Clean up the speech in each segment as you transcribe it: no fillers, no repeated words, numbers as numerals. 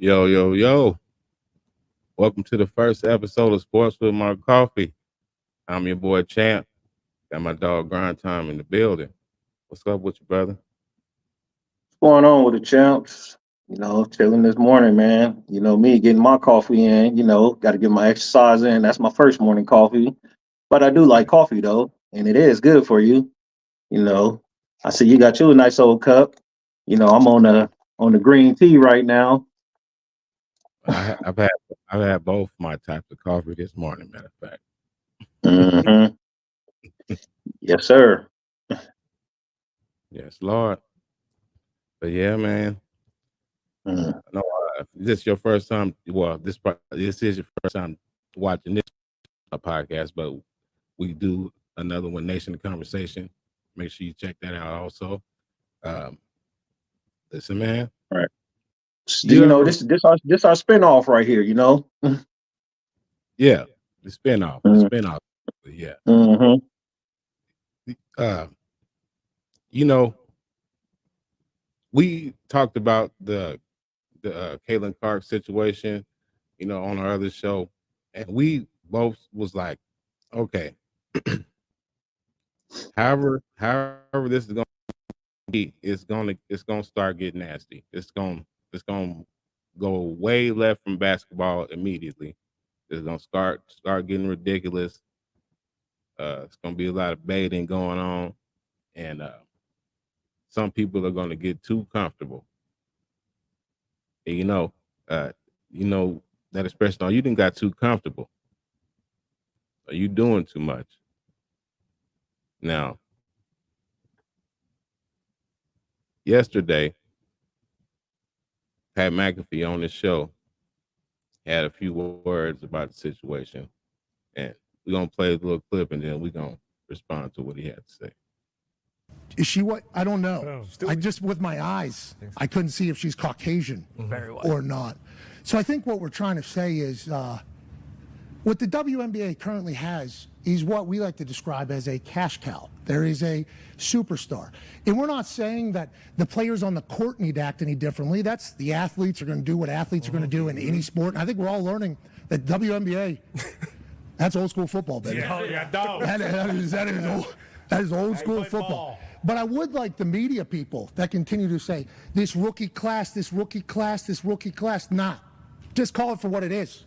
Yo, yo, yo. Welcome to the first episode of Sports with My Coffee. I'm your boy Champ. Got my dog Grind Time in the building. What's up with you, brother? What's going on with the champs? Chilling this morning, man. You know me getting my coffee in. Got to get my exercise in. That's my first morning coffee. But I do like coffee though, and it is good for you. You know, I see you got you a nice old cup. I'm on the green tea right now. I've had both my types of coffee this morning, matter of fact. Hmm. Yes, sir. Yes, Lord. But yeah, man. Mm. No, this your first time. Well, this is your first time watching this podcast, but we do another one, Nation of Conversation. Make sure you check that out also. Um, listen, man. Right. You ever This our spinoff right here. Yeah, the spinoff. The Mm-hmm. spinoff. Yeah. Mm-hmm. Uh, you know, we talked about the Caitlin Clark situation, on our other show, and we both was like, okay, however this is gonna be, it's gonna start getting nasty. It's gonna go way left from basketball immediately. It's gonna start getting ridiculous. It's gonna be a lot of baiting going on, and some people are gonna get too comfortable. And uh, you know that expression, oh, you didn't got too comfortable. Are you doing too much? Now, yesterday, Pat McAfee on the show had a few words about the situation, and we're gonna play a little clip, and then we're gonna respond to what he had to say. Is she what? I don't know. I just, with my eyes, I couldn't see if she's Caucasian or not. So I think what we're trying to say is what the WNBA currently has is what we like to describe as a cash cow. There is a superstar. And we're not saying that the players on the court need to act any differently. That's the athletes are going to do what athletes are going to do in any sport. And I think we're all learning that WNBA, that's old school football, baby. That is old school football. But I would like the media people that continue to say, this rookie class, this rookie class, this rookie class. Nah, just call it for what it is.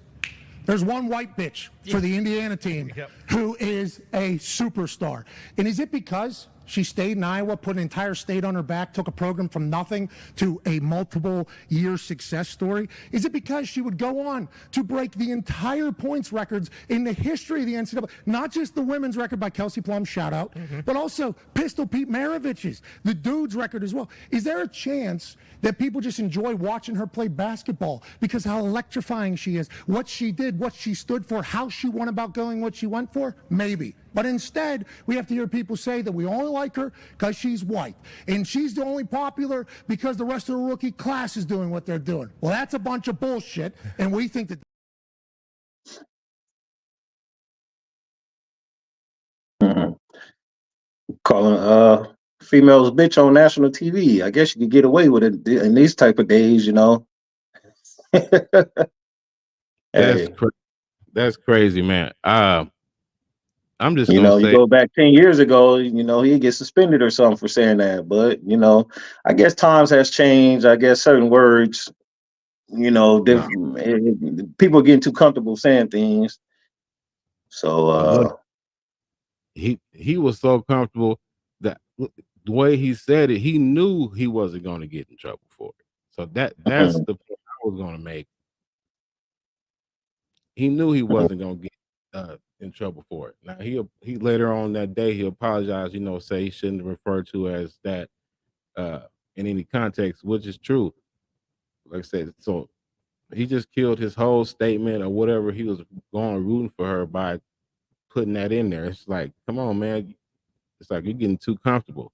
There's one white bitch for the Indiana team who is a superstar. And is it because she stayed in Iowa, put an entire state on her back, took a program from nothing to a multiple year success story? Is it because she would go on to break the entire points records in the history of the NCAA? Not just the women's record by Kelsey Plum, shout out, but also Pistol Pete Maravich's, the dude's record as well. Is there a chance that people just enjoy watching her play basketball because how electrifying she is, what she did, what she stood for, how she went about going, what she went for? Maybe. But instead, we have to hear people say that we only like her because she's white. And she's the only popular because the rest of the rookie class is doing what they're doing. Well, that's a bunch of bullshit. And we think that. Mm-hmm. Calling females bitch on national TV. I guess you could get away with it in these type of days. That's Hey, cra- that's crazy, man. I'm just gonna you say, go back 10 years ago, he'd get suspended or something for saying that. But, I guess times has changed. I guess certain words, no, people are getting too comfortable saying things. So, but look, he was so comfortable that the way he said it, he knew he wasn't gonna get in trouble for it. So that's mhm, the point I was gonna make. He knew he mhm, wasn't gonna get in trouble for it. Now he later on that day he apologized. Say he shouldn't refer to as that uh, in any context, which is true. Like I said, so he just killed his whole statement or whatever he was going rooting for her by putting that in there. It's like, come on, man. It's like you're getting too comfortable.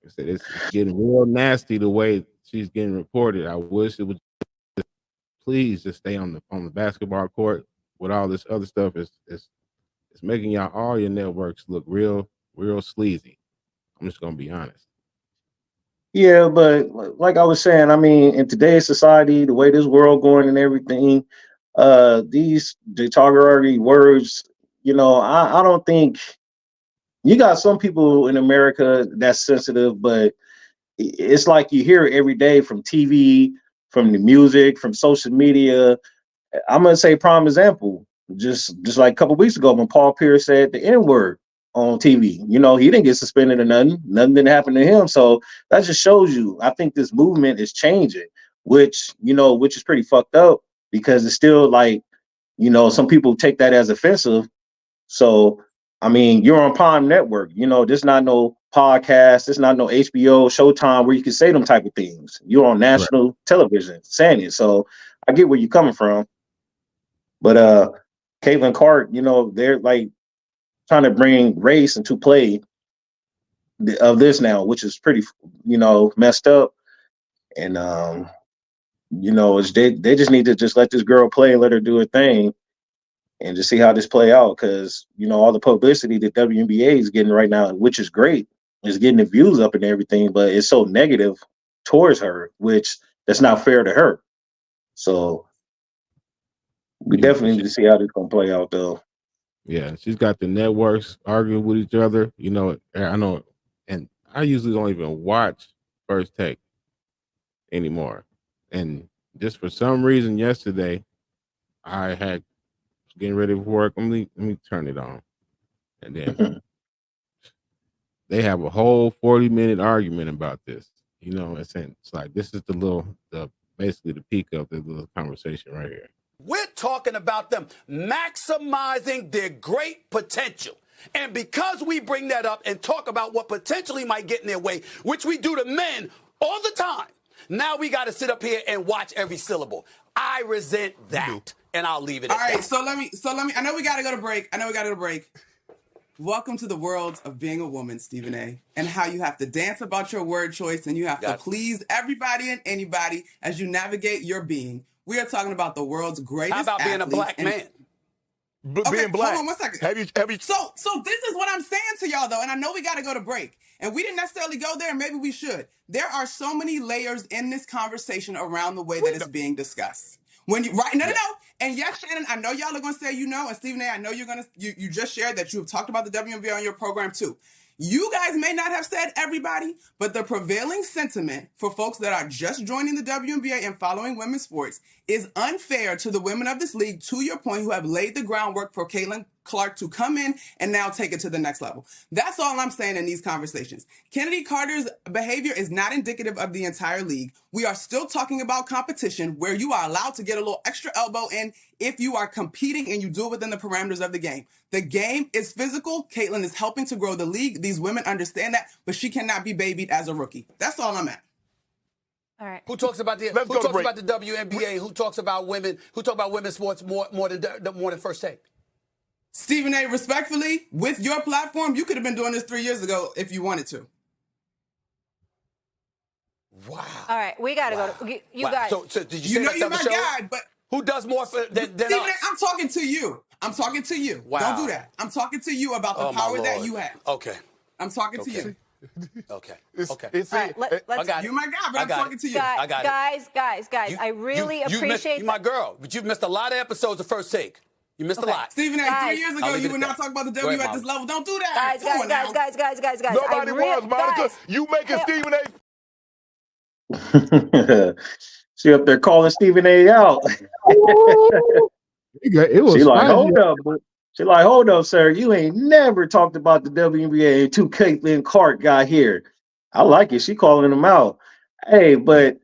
I said it's getting real nasty the way she's getting reported. I wish it would please just stay on the basketball court with all this other stuff. It's making y'all all your networks look real sleazy. I'm just gonna be honest. Yeah, but like I was saying, I mean, in today's society, the way this world going and everything, these derogatory words, I don't think you got some people in America that's sensitive, but it's like you hear it every day from TV, from the music, from social media. I'm gonna say prime example. Just like a couple weeks ago when Paul Pierce said the N word on TV. He didn't get suspended or nothing. Nothing didn't happen to him. So that just shows you. I think this movement is changing, which is pretty fucked up because it's still like some people take that as offensive. So I mean, you're on Prime Network. There's not no podcast. There's not no HBO, Showtime where you can say them type of things. You're on Right. national television saying it. So I get where you're coming from. But Caitlin Clark, they're like trying to bring race into play of this now, which is pretty, messed up. And they just need to just let this girl play and let her do her thing and just see how this play out. Because all the publicity that WNBA is getting right now, which is great, is getting the views up and everything, but it's so negative towards her, which that's not fair to her. So we Yeah, definitely need to see how this gonna play out, though. yeah, she's got the networks arguing with each other. I know, and I usually don't even watch First Take anymore. And just for some reason, yesterday I had getting ready for work. Let me turn it on, and then they have a whole 40-minute argument about this. It's like this is the basically the peak of the little conversation right here. We're talking about them maximizing their great potential. And because we bring that up and talk about what potentially might get in their way, which we do to men all the time, now we got to sit up here and watch every syllable. I resent that, and I'll leave it at that. All right, so let me, I know we got to go to break. Welcome to the world of being a woman, Stephen A., and how you have to dance about your word choice and you have to please everybody and anybody as you navigate your being. We are talking about the world's greatest How about being a athletes black and- man? Okay, being black. hold on 1 second. Have you? So this is what I'm saying to y'all, though, and I know we got to go to break, and we didn't necessarily go there, and maybe we should. There are so many layers in this conversation around the way that it's being discussed. When you no, and yes, Shannon, I know y'all are going to say and Stephen A., I know you just shared that you have talked about the WNBA on your program too. You guys may not have said everybody, but the prevailing sentiment for folks that are just joining the WNBA and following women's sports is unfair to the women of this league, to your point, who have laid the groundwork for Caitlin Clark to come in and now take it to the next level. That's all I'm saying in these conversations. Kennedy Carter's behavior is not indicative of the entire league. We are still talking about competition where you are allowed to get a little extra elbow in if you are competing and you do it within the parameters of the game. The game is physical. Caitlin is helping to grow the league. These women understand that, but she cannot be babied as a rookie. That's all I'm at. All right. Who talks about the WNBA? Who talks about women? Who talk about women's sports more than First Take? Stephen A., respectfully, with your platform, you could have been doing this 3 years ago if you wanted to. Wow. All right, we got to go to you guys. So did you say you're my guy, but who does more than Stephen us? A., I'm talking to you. Wow. Don't do that. I'm talking to you about the power that you have. Okay. I'm talking to you. Okay. All right, let's, You're my guy, but I'm talking to you. I got it. Guys, I really appreciate you my girl, but you've missed a lot of episodes of First Take. You missed a lot. Stephen A., Guys. 3 years ago, you would not talk about the W at this level. Don't do that. Guys. Nobody was, Monica. Guys. You making Stephen A. She up there calling Stephen A. out. It was She like, spicy. hold up, sir. You ain't never talked about the WNBA until Caitlin Clark got here. I like it. She calling them out. Hey, but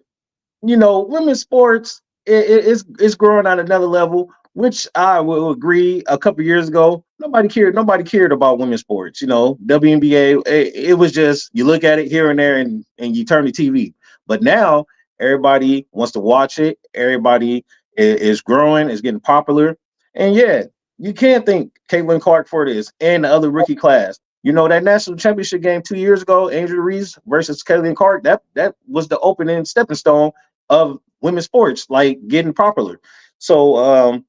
women's sports it's growing at another level, which I will agree. A couple years ago, nobody cared about women's sports. WNBA. It was just you look at it here and there, and you turn the TV. But now everybody wants to watch it. Everybody is growing, is getting popular, and yeah, you can't thank Caitlin Clark for this and the other rookie class. That national championship game 2 years ago, Angel Reese versus Caitlin Clark, that was the opening stepping stone of women's sports, like getting popular. So,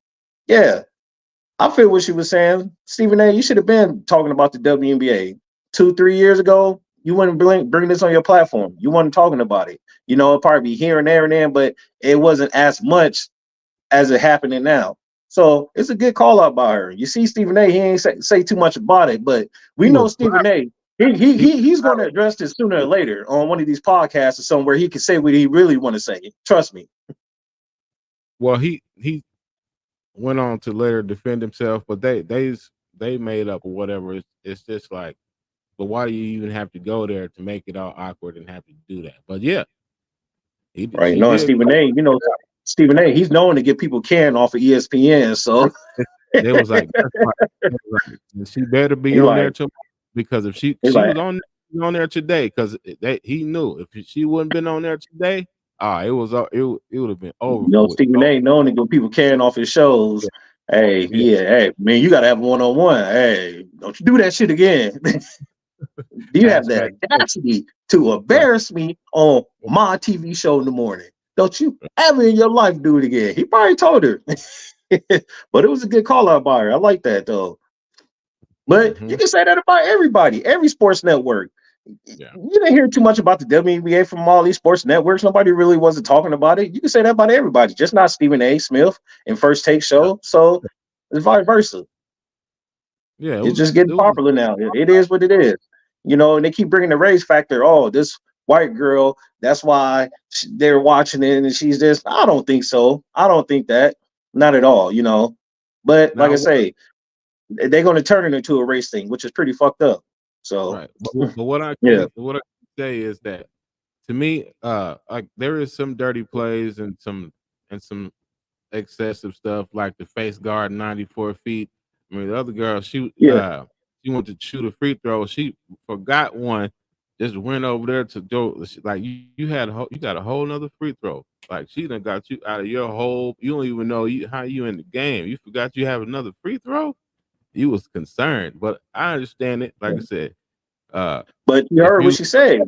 yeah, I feel what she was saying. Stephen A., you should have been talking about the WNBA 2-3 years ago. you wouldn't bring this on your platform. You weren't talking about it. It'd probably be here and there and then, but it wasn't as much as it happening now. So it's a good call out by her. You see, Stephen A. He ain't say too much about it, but we He know was Stephen A. He's going to address this sooner or later on one of these podcasts or somewhere he can say what he really want to say. Trust me. Well, he went on to later defend himself, but they made up or whatever. It's just like, but why do you even have to go there to make it all awkward and have to do that? But yeah, Right. she Knowing did. Stephen A., Stephen A., he's known to get people canned off of ESPN. So They was like, that's why, they was like, she better be he on there like, tomorrow, because if she he like, was on there today, because he knew if she wouldn't been on there today, it would have been over for it. Stephen A. known to get people canned off his shows. Hey, Yeah. hey, man, you got to have one-on-one. Hey, don't you do that shit again. Do you have Ask the back. audacity to Right. embarrass me on my TV show in the morning? Don't you ever in your life do it again? He probably told her. But it was a good call out by her. I like that though. But you can say that about everybody, every sports network. Yeah. You didn't hear too much about the WNBA from all these sports networks. Nobody really wasn't talking about it. You can say that about everybody, just not Stephen A. Smith and First Take Show. So it's vice versa. Yeah, It's just getting popular now. It is what it is. And they keep bringing the race factor. Oh, this white girl, that's why they're watching it and she's this. I don't think so. I don't think that. Not at all, But like Now, I say, they're going to turn it into a race thing, which is pretty fucked up. So, right. But what I yeah. can say is that, to me, like, there is some dirty plays and some excessive stuff, like the face guard 94 feet. I mean, the other girl, she went to shoot a free throw. She forgot one, just went over there to go. Like, you got a whole nother free throw. Like, she done got you out of your whole. You don't even know how you in the game. You forgot you have another free throw. You was concerned, but I understand it. Like I said, but you heard what she said.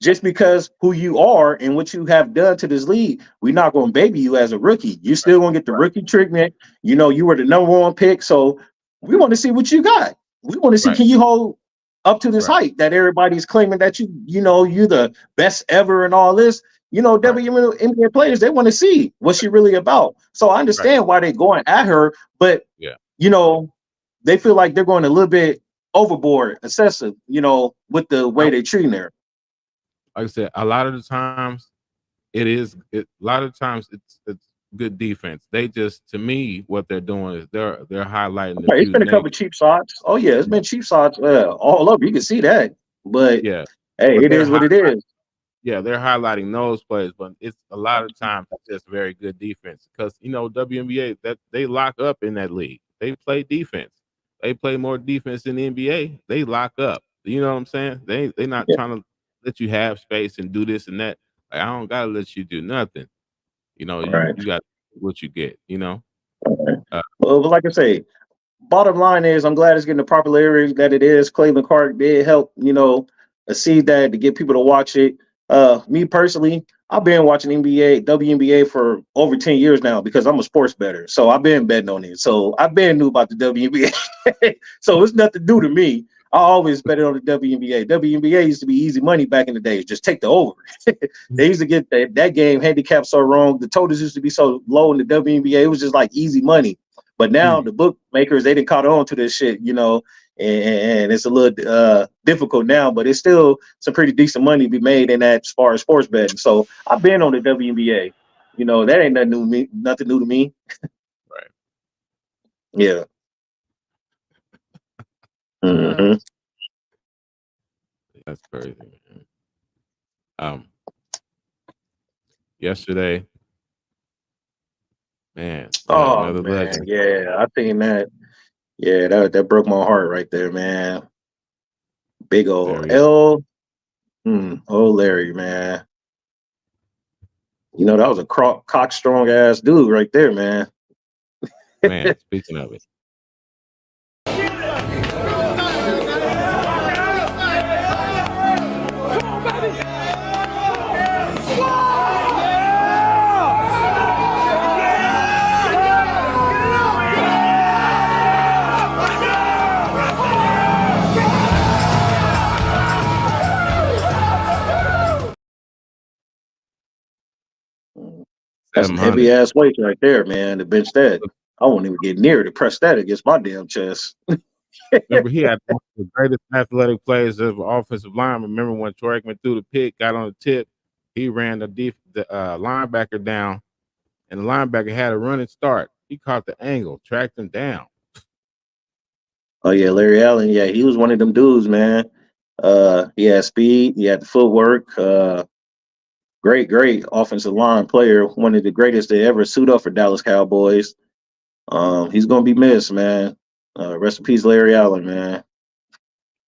Just because who you are and what you have done to this league, we're not going to baby you as a rookie. You're still going to get the rookie treatment. You were the number one pick, so we want to see what you got. We want to see, can you hold up to this height that everybody's claiming that you're the best ever and all this. WNBA players, they want to see what she really about. So I understand why they're going at her, but they feel like they're going a little bit overboard, excessive, with the way they're treating her. Like I said, a lot of the times it's good defense. They just, to me, what they're doing is they're highlighting the It's been a couple cheap shots. Oh yeah, it's been cheap shots all over. You can see that. But hey, it is what it is. Yeah, they're highlighting those plays, but it's a lot of times it's just very good defense, because WNBA, that they lock up in that league. They play defense. They play more defense than the NBA. They lock up. You know what I'm saying? They not trying to let you have space and do this and that. Like, I don't gotta let you do nothing. You got what you get. Well, like I say, bottom line is I'm glad it's getting the popularity that it is. Cleveland Clark did help, see that to get people to watch it. Me personally, I've been watching WNBA for over 10 years now because I'm a sports bettor. So I've been betting on it. So I've been knew about the WNBA. So it's nothing new to me. I always bet it on the WNBA. WNBA used to be easy money back in the days. Just take the over. They used to get that game handicapped so wrong. The totals used to be so low in the WNBA. It was just like easy money. But now the bookmakers, they didn't caught on to this shit, and it's a little difficult now, but it's still some pretty decent money to be made in that as far as sports betting. So I've been on the WNBA. That ain't nothing new to me. Nothing new to me. Right. Yeah. Mm-hmm. That's crazy, man. Yesterday, man. Another legend. Yeah, I think that. Yeah, that broke my heart right there, man. Big old L. Oh, Larry, man. That was a cock strong ass dude right there, man. Man, speaking of it. That's some heavy 700. ass weights right there, man. To bench that, I won't even get near to press that against my damn chest. Remember, he had one of the greatest athletic players of offensive line. Remember when Troy Aikman threw the pick, got on the tip, he ran the linebacker down, and the linebacker had a running start. He caught the angle, tracked him down. Oh yeah, Larry Allen. Yeah, he was one of them dudes, man. He had speed, he had the footwork. Great offensive line player. One of the greatest to ever suit up for Dallas Cowboys. He's gonna be missed, man. Rest in peace, Larry Allen, man.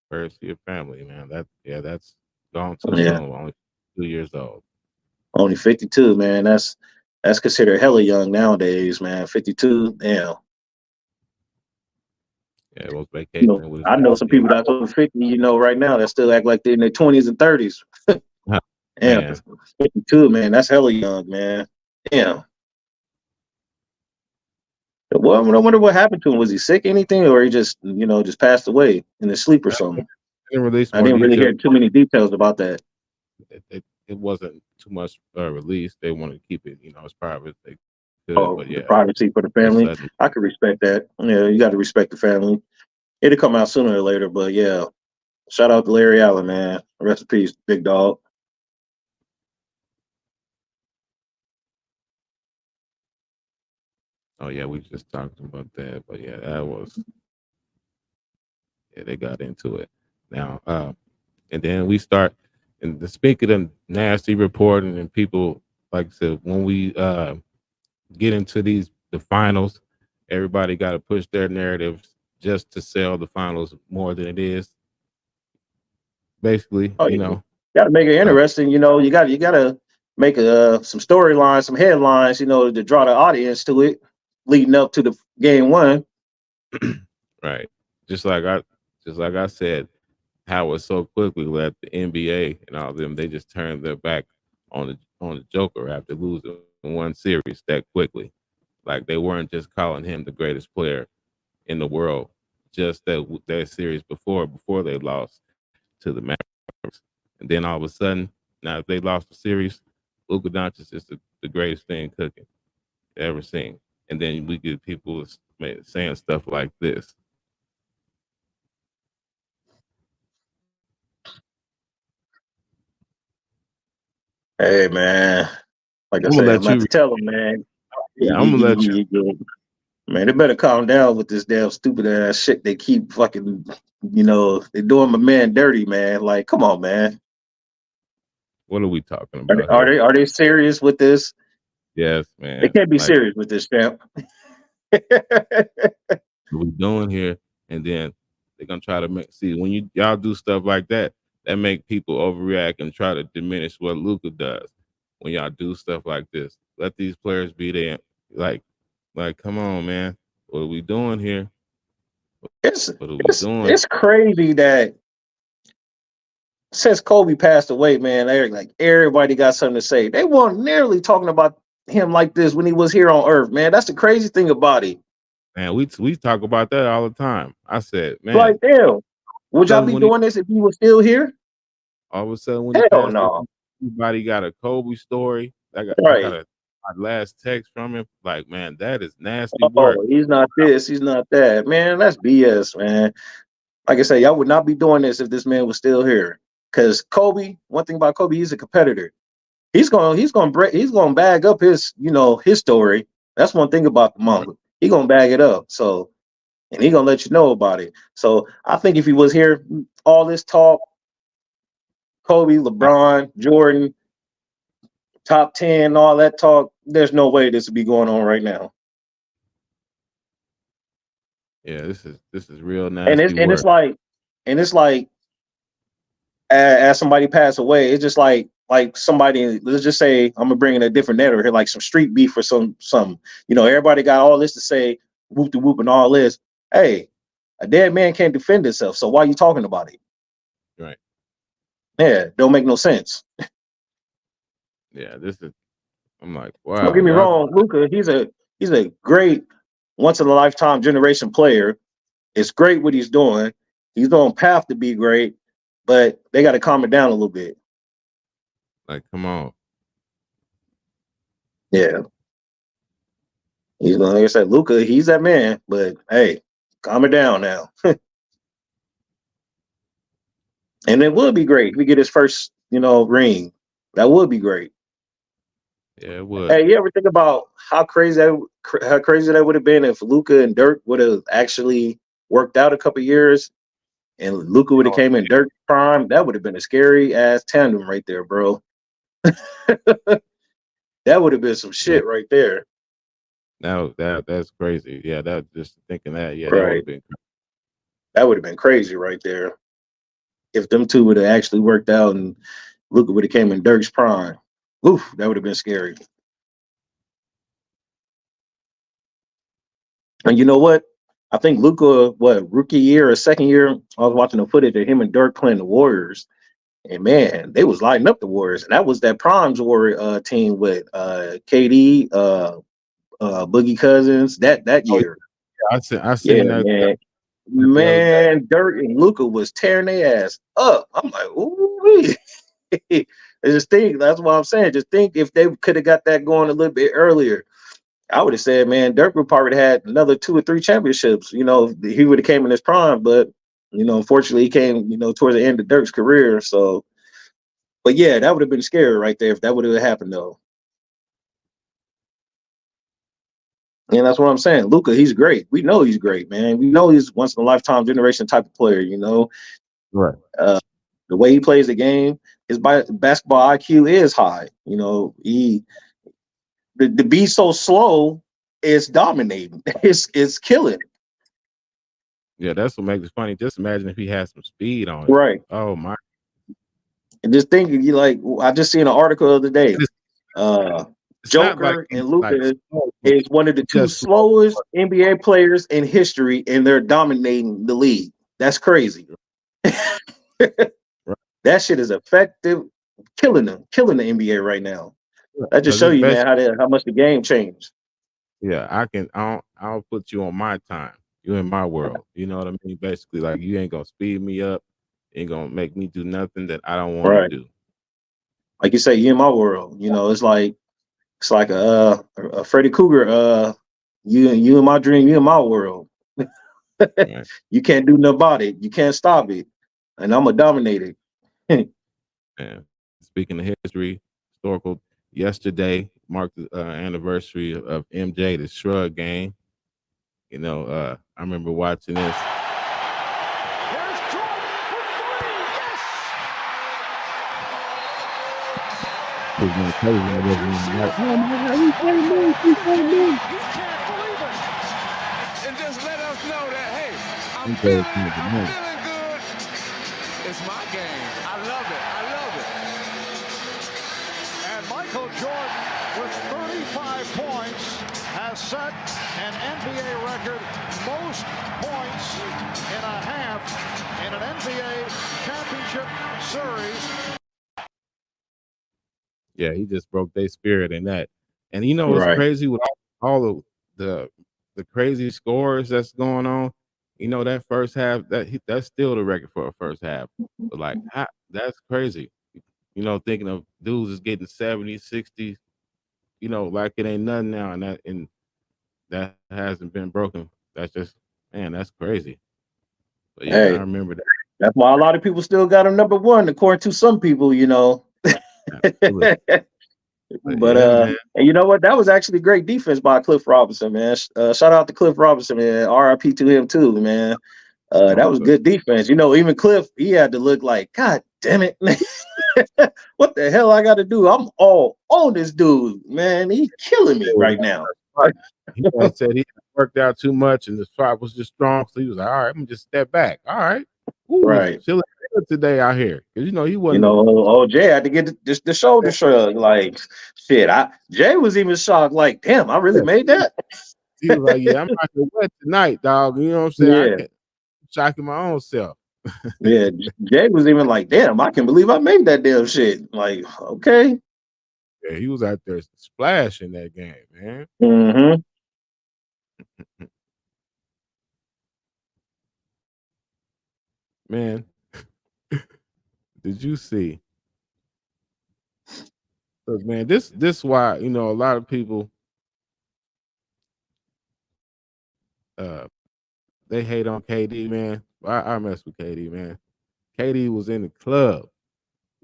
Prayers to your family, man. That's gone too Yeah, soon. Only 2 years old. only 52, man. That's considered hella young nowadays, man. 52, damn. Yeah, it was You know, vacationing with his I know some family. people that's over 50, right now that still act like they're in their 20s and 30s. Damn, Man, 52, man. That's hella young, man. Damn. Well, I wonder what happened to him. Was he sick, anything, or he just, just passed away in his sleep or I something? didn't release I more didn't really details. hear too many details about that. It wasn't too much released. They wanted to keep it, as private as they could. Oh, But the yeah, privacy for the all of a family. sudden, I could respect that. Yeah, you got to respect the family. It'll come out sooner or later, but yeah. Shout out to Larry Allen, man. Rest in peace, big dog. oh yeah, we just talked about that. But yeah, they got into it. Now, and then we start, and the speaking of nasty reporting and people, like I said, when we get into the finals, everybody got to push their narratives just to sell the finals more than it is. Basically, Oh yeah, got to make it uh, interesting. You got to make some storylines, some headlines. To draw the audience to it, leading up to the game one. right. Just like I said, how it so quickly let the NBA and all of them, they just turned their back on the Joker after losing one series that quickly. Like they weren't just calling him the greatest player in the world, just that series before they lost to the Mavericks, and then all of a sudden, now if they lost the series, Luka Doncic is the greatest thing cooking ever seen. And then we get people saying stuff like this. Hey man, like I I'm gonna say, I'm let about you. to tell them, man. Yeah, I'm gonna let you. Man, they better calm down with this damn stupid ass shit. They keep fucking, they're doing my man dirty, man. Like, come on, man. What are we talking Are about are here? they are they serious with this? Yes, They man. can't be Like serious with this, champ. what we doing here, and then they're gonna try to see when y'all do stuff like that. That make people overreact and try to diminish what Luca does. When y'all do stuff like this, let these players be there. Like, come on, man. What are we doing here? It's What are we it's doing? it's crazy that since Kobe passed away, man, like everybody got something to say. They weren't nearly talking about him like this when he was here on Earth, man. That's the crazy thing about it. Man, we talk about that all the time. I said, Like, man, damn, would y'all sudden be when he doing this if he was still here? all of a sudden when he Hell passed away, no. everybody got a Kobe story. I got Right. a last text from him. Like, man, that is nasty work. Oh, he's not this, he's not that. Man, that's BS, man. Like I say, y'all would not be doing this if this man was still here. Because Kobe, one thing about Kobe, he's a competitor. He's gonna bag up his story. That's one thing about the Monk. He gonna bag it up. So and he gonna let you know about it. So I think if he was here, all this talk, Kobe, LeBron, Jordan, top 10, all that talk, there's no way this would be going on right now. Yeah, this is real And nasty it's and it's work. like and it's like as somebody pass away, it's just like somebody. Let's just say I'm gonna bring in a different narrative here, like some street beef or some. Everybody got all this to say, whoop de whoop and all this. Hey, a dead man can't defend himself, so why are you talking about it? Right. Yeah, don't make no sense. Yeah, this is I'm like, Don't wow, get me y'all wrong, Luca. He's a great once in a lifetime generation player. It's great what he's doing. He's on path to be great, but they got to calm it down a little bit. like, come on. Yeah. Like I said, Luka, he's that man. But hey, calm it down now. And it would be great if we get his first, ring. That would be great. Yeah, it would. Hey, you ever think about how crazy that would have been if Luka and Dirk would have actually worked out a couple years, and Luka would have came in Dirk's prime? That would have been a scary ass tandem right there, bro. That would have been some Yeah. shit right there. Now that's crazy. Yeah, that just thinking that. Yeah, that would Right. have been. That would have been crazy right there. If them two would have actually worked out and Luka would have came in Dirk's prime. Oof, that would have been scary. And you know what? I think Luka, rookie year or second year, I was watching the footage of him and Dirk playing the Warriors. And man, they was lighting up the Warriors. And that was that Prime's Warrior team with KD, Boogie Cousins, that Oh, year. yeah, I Yeah, seen that man. the other day. Man, Dirk and Luka was tearing their ass up. I'm like, ooh. Just think, that's what I'm saying. Just think if they could have got that going a little bit earlier. I would have said, man, Dirk would probably had another 2 or 3 championships. He would have came in his prime, but unfortunately, he came, towards the end of Dirk's career. So, but yeah, that would have been scary right there if that would have happened, though. And that's what I'm saying. Luca, he's great. We know he's great, man. We know he's once in a lifetime generation type of player. Right. The way he plays the game, his basketball IQ is high. He the be so slow is dominating. It's killing. Yeah, that's what makes it funny. Just imagine if he had some speed on him. Right. Oh my! And just think, I just seen an article the other day. It's not like Joker he's and like Luca slow, is one of the two just slow. slowest NBA players in history, and they're dominating the league. That's crazy. Right. That shit is effective, killing the NBA right now. That just Because show it's you, man, basically how much the game changed. yeah. I'll put you on my time. You in my world. You know what I mean? Basically, like you ain't gonna speed me up. Ain't gonna make me do nothing that I don't want to Right. do. Like you say, you in my world. It's like a Freddy Cougar. You in my dream. You in my world. Right. You can't do nothing about it. You can't stop it. And I'm gonna dominate it. And speaking of history, historical, yesterday marked the anniversary of MJ the Shrug game. I remember watching this. Here's Jordan for three. Yes! His name Taylor wasn't like, oh my God, He can't believe it. And just let us know that, hey, I'm MJ feeling was it. I'm the feeling good. It's my game. I love it. I love it. And Michael Jordan, with 35 points, has set an NBA record most points in a half in an NBA championship series. Yeah, he just broke their spirit in that. And it's Right. crazy with all of the crazy scores that's going on. That first half that's still the record for a first half. But like that's crazy. Thinking of dudes is getting 70, 60, like it ain't nothing now, and that hasn't been broken. That's just man, that's crazy. But yeah, I Hey, remember that. that's why a lot of people still got him number one, according to some people. Absolutely. But But yeah, man. and you know what? That was actually great defense by Cliff Robinson, man. Shout out to Cliff Robinson, man. RIP to him too, man. That was good defense. Even Cliff, he had to look like, God damn it. What the hell I got to do? I'm all on this dude, man. He killing me right now. He had said he worked out too much and the spot was just strong. So he was like, all right, I'm gonna just step back. All right. Ooh, it's Right. chilling today out here. Because he You wasn't know, old Jay had to get the shoulder shrug. Like, shit. Jay was even shocked, like, damn, I really made that. he was like, yeah, I'm not gonna wet tonight, dog. You know what I'm saying? I Yeah. can't shocking my own self. Yeah. Jay was even like, damn, I can believe I made that damn shit. Like, okay. Yeah, he was out there splashing that game, man. Mm-hmm. Man, did you see? Look, man, this why a lot of people they hate on KD, man. I mess with KD, man. KD was in the club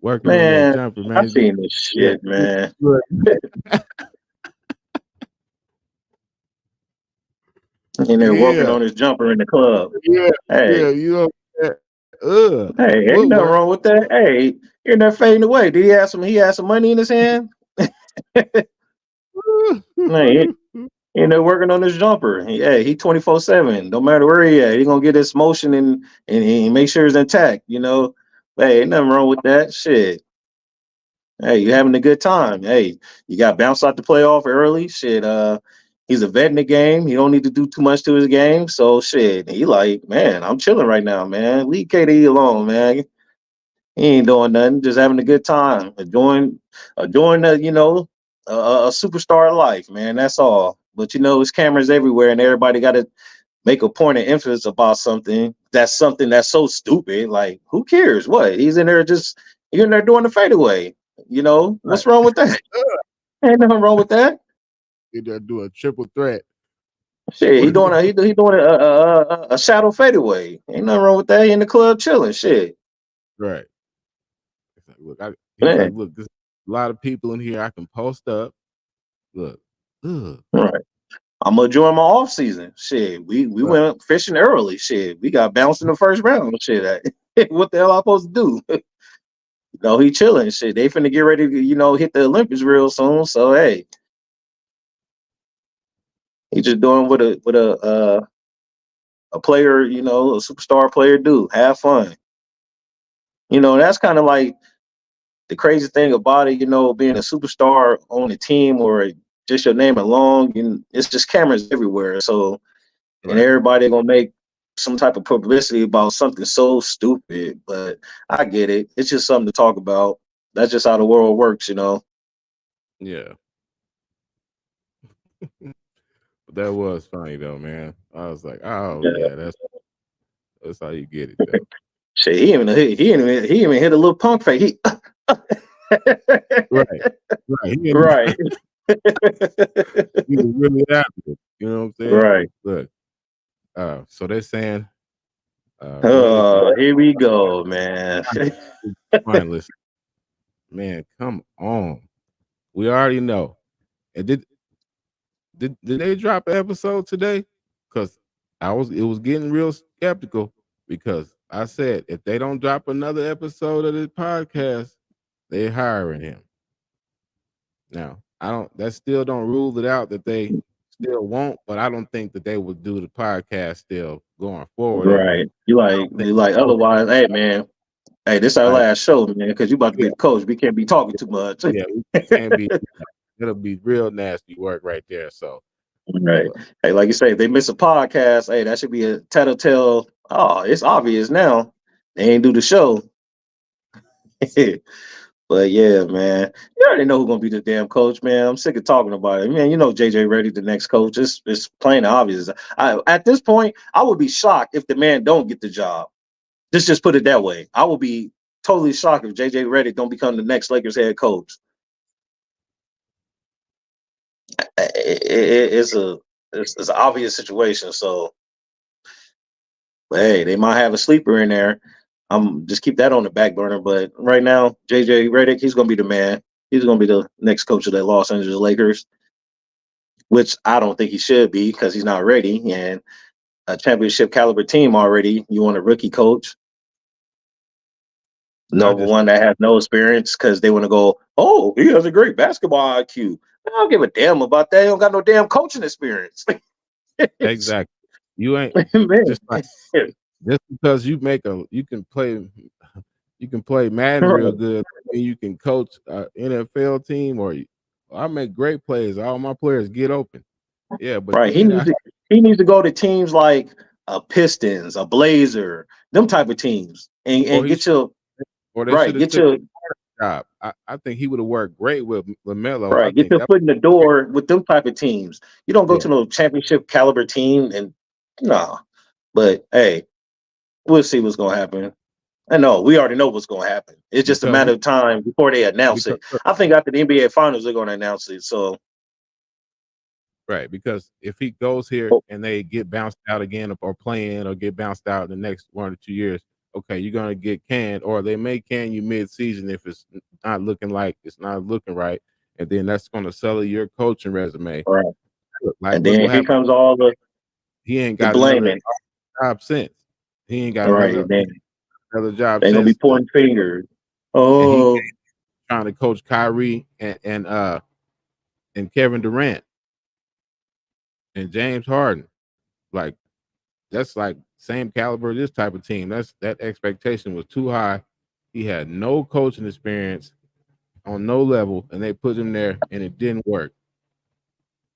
working on that Man, jumper, I man. seen this Yeah, shit, man. And they're working yeah, on his jumper in the club. yeah, Hey, yeah. You know, the hey, ain't nothing footwork. wrong with that. Hey, you're not fading away. Did he have some? He had some money in his hand. Man, he there working on his jumper. He 24/7. No matter where he at, he gonna get his motion and he make sure it's intact. Hey, ain't nothing wrong with that. Shit. Hey, you having a good time. Hey, you got bounced out the playoff early. Shit. He's a vet in the game. He don't need to do too much to his game. So shit. He like, man, I'm chilling right now, man. Leave KD alone, man. He ain't doing nothing, just having a good time, enjoying the, a superstar life, man. That's all. But it's cameras everywhere, and everybody got to make a point of emphasis about something that's so stupid. Like, who cares? What he's in there he's in there doing the fadeaway. Right. What's wrong with that? Ain't nothing wrong with that. He done do a triple threat. Shit, he doing a shadow fadeaway. Ain't nothing wrong with that. He in the club chilling. Shit, Right. He's like, look, he's like, man. look, there's a lot of people in here. I can post up. Look, ugh. Right. I'm gonna enjoy my off season. Shit, we Right. went fishing early. Shit, we got bounced in the first round. Shit, what the hell I supposed to do? He chilling. Shit, they finna get ready to hit the Olympics real soon. So hey, he just doing what a player, a superstar player do. Have fun. That's kind of like the crazy thing about it. Being a superstar on a team or just your name alone. It's just cameras everywhere. So. And Right. everybody gonna make some type of publicity about something so stupid. But I get it. It's just something to talk about. That's just how the world works. Yeah. But that was funny though, man. I was like, oh Yeah. yeah, that's how you get it though. Shit, he even hit a little punk fake. Right. Right. Right. He was really after it. You know what I'm saying? Right. Look, so they're saying Redick is Here we go, man. finalist. Man, come on. We already know. And did they drop an episode today? Because it was getting real skeptical because I said if they don't drop another episode of this podcast, they hiring him. Now, that still don't rule it out that they still won't, but I don't think that they would do the podcast still going forward. And Right. You like otherwise, hey man. Hey, this our like, last show, man, because you about to be yeah, the coach. We can't be talking too much. yeah, we can't be. It'll be real nasty work right there. So, Right. but Hey, like you say, if they miss a podcast, hey, that should be a tattletale. Oh, it's obvious now. They ain't do the show. But yeah, man. You already know who's gonna be the damn coach, man. I'm sick of talking about it. Man, JJ Reddy, the next coach. It's plain obvious. At this point, I would be shocked if the man don't get the job. Just put it that way. I would be totally shocked if JJ Reddy don't become the next Lakers head coach. It's an obvious situation. So but hey, they might have a sleeper in there. I'm just keep that on the back burner. But right now, JJ Redick, he's gonna be the man. He's gonna be the next coach of the Los Angeles Lakers, which I don't think he should be because he's not ready. And a championship caliber team already. You want a rookie coach, I number just one that has no experience because they want to go, oh, he has a great basketball IQ. I don't give a damn about that. He don't got no damn coaching experience. exactly. You ain't Man. just like just because you can play Madden real good, and you can coach an NFL team, or I make great plays. All my players get open. Yeah, but Right. you get out. He needs to go to teams like a Pistons, a Blazer, them type of teams, Or and he get should, your or they right, should have get took your the job. I think he would have worked great with LaMelo. I right, get think your that foot in the door with them type of teams. You don't go yeah, to no championship caliber team and nah. But hey, we'll see what's gonna happen. I know we already know what's gonna happen. It's just a because matter of time before they announce because it. I think after the NBA finals they're gonna announce it. So Right, because if he goes here Oh, and they get bounced out again or playing or get bounced out in the next 1 or 2 years, okay, you're gonna get canned, or they may can you mid-season if it's not looking right, and then that's gonna sully your coaching resume. right. And Look then what here happened. comes all He ain't the got another blaming. job since. He ain't got All right, and then another job they're gonna be since, pointing fingers. and he Oh, came trying to coach Kyrie and Kevin Durant and James Harden. Like, that's like same caliber of this type of team. That expectation was too high. He had no coaching experience on no level, and they put him there, and it didn't work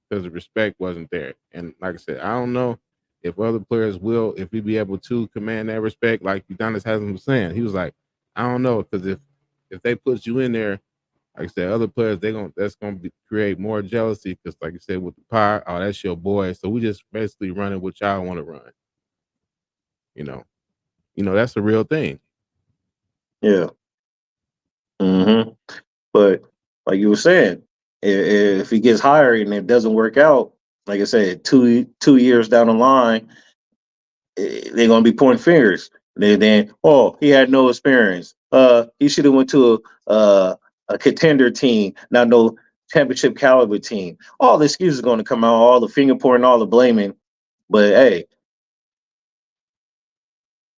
because the respect wasn't there. And like I said, I don't know if other players will, if we be able to command that respect, like Udonis Haslam was saying. He was like, I don't know, because if they put you in there, like I said, other players that's gonna create more jealousy because, like you said, with the power, oh, that's your boy. So we just basically running what y'all want to run. You know, that's a real thing. yeah. Mm-hmm. But like you were saying, if he gets hired and it doesn't work out, like I said, 2 years down the line, they're gonna be pointing fingers. Then, oh, he had no experience. He should have went to a contender team, not no championship caliber team. All the excuses are going to come out, all the finger pointing, all the blaming. But hey,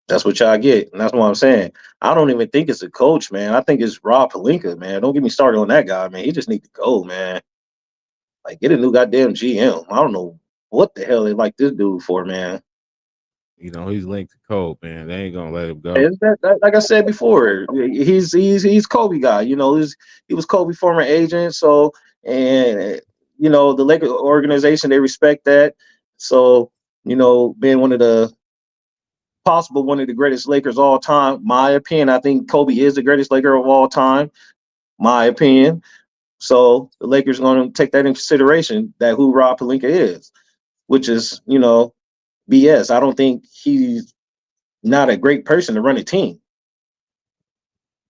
that's what y'all get, and that's what I'm saying. I don't even think it's a coach, man. I think it's Rob Pelinka, man. Don't get me started on that guy, man. He just need to go, man. Like, get a new goddamn GM. I don't know what the hell they like this dude for, man. He's linked to Cole, man. They ain't gonna let him go. Is like I said before, he's Kobe guy. He was Kobe former agent, so and the Lakers organization, they respect that. So being one of the greatest Lakers of all time, my opinion, I think Kobe is the greatest Laker of all time, my opinion. So the Lakers are going to take that in consideration, that who Rob Pelinka is, which is BS. I don't think he's not a great person to run a team.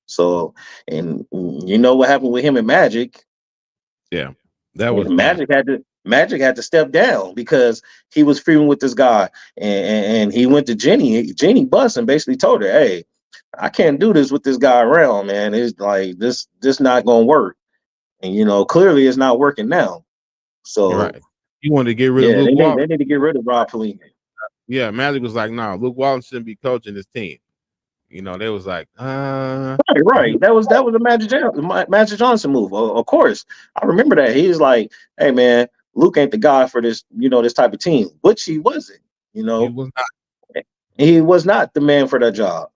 So, and you know what happened with him and Magic? Yeah, that was And nasty. Magic had to step down because he was feuding with this guy, and he went to Jenny. Jenny Buss and basically told her, "Hey, I can't do this with this guy around, man. It's like this not gonna work." And clearly it's not working now. You're So right. You wanted to get rid of yeah, Luke Walton. they need to get rid of Rob Pelinka. Yeah, Magic was like, "No, Luke Walton shouldn't be coaching this team." They was like, Right. That was a Magic Johnson move. Of course, I remember that. He was like, "Hey, man, Luke ain't the guy for this, this type of team," which he wasn't. You he know, was not. he was not the man for that job,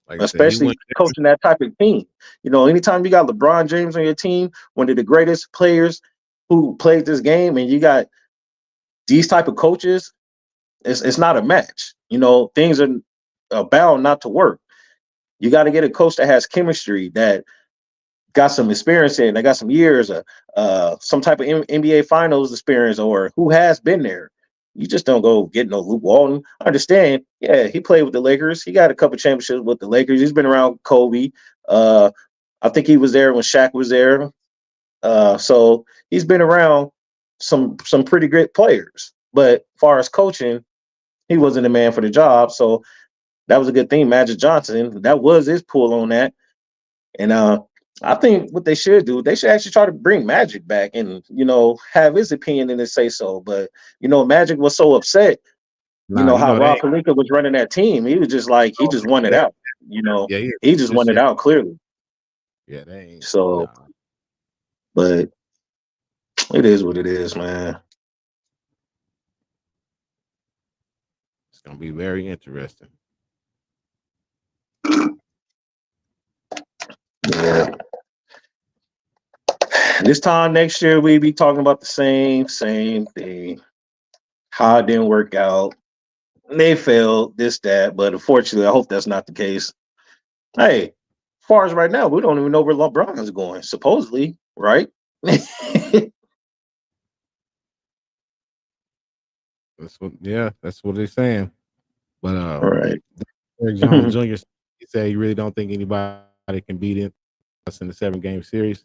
Like I said, he especially went. coaching that type of team. Anytime you got LeBron James on your team, one of the greatest players who played this game, and you got these type of coaches, it's not a match. Things are bound not to work. You got to get a coach that has chemistry, that got some experience in, that got some years, some type of NBA Finals experience, or who has been there. You just don't go get no Luke Walton. I understand. Yeah, he played with the Lakers. He got a couple championships with the Lakers. He's been around Kobe. I think he was there when Shaq was there. So he's been around some pretty great players. But as far as coaching, he wasn't the man for the job. So that was a good thing. Magic Johnson, that was his pull on that. And I think what they should do, they should actually try to bring Magic back and, have his opinion in it, say so. But, Magic was so upset, Nah, how they Rob ain't. Pelinka was running that team. He was just like, he just wanted out, Yeah, yeah. he just Just wanted yeah, out clearly. yeah. They ain't. So, Nah, but it is what it is, man. it's gonna be very interesting. Yeah. This time next year, we be talking about the same thing. How it didn't work out. They failed, this, that. But unfortunately, I hope that's not the case. Hey, as far as right now, we don't even know where LeBron is going, supposedly, right? That's what they're saying. But All right. Eric Jones Jr. He said he really don't think anybody can beat us in the 7-game series.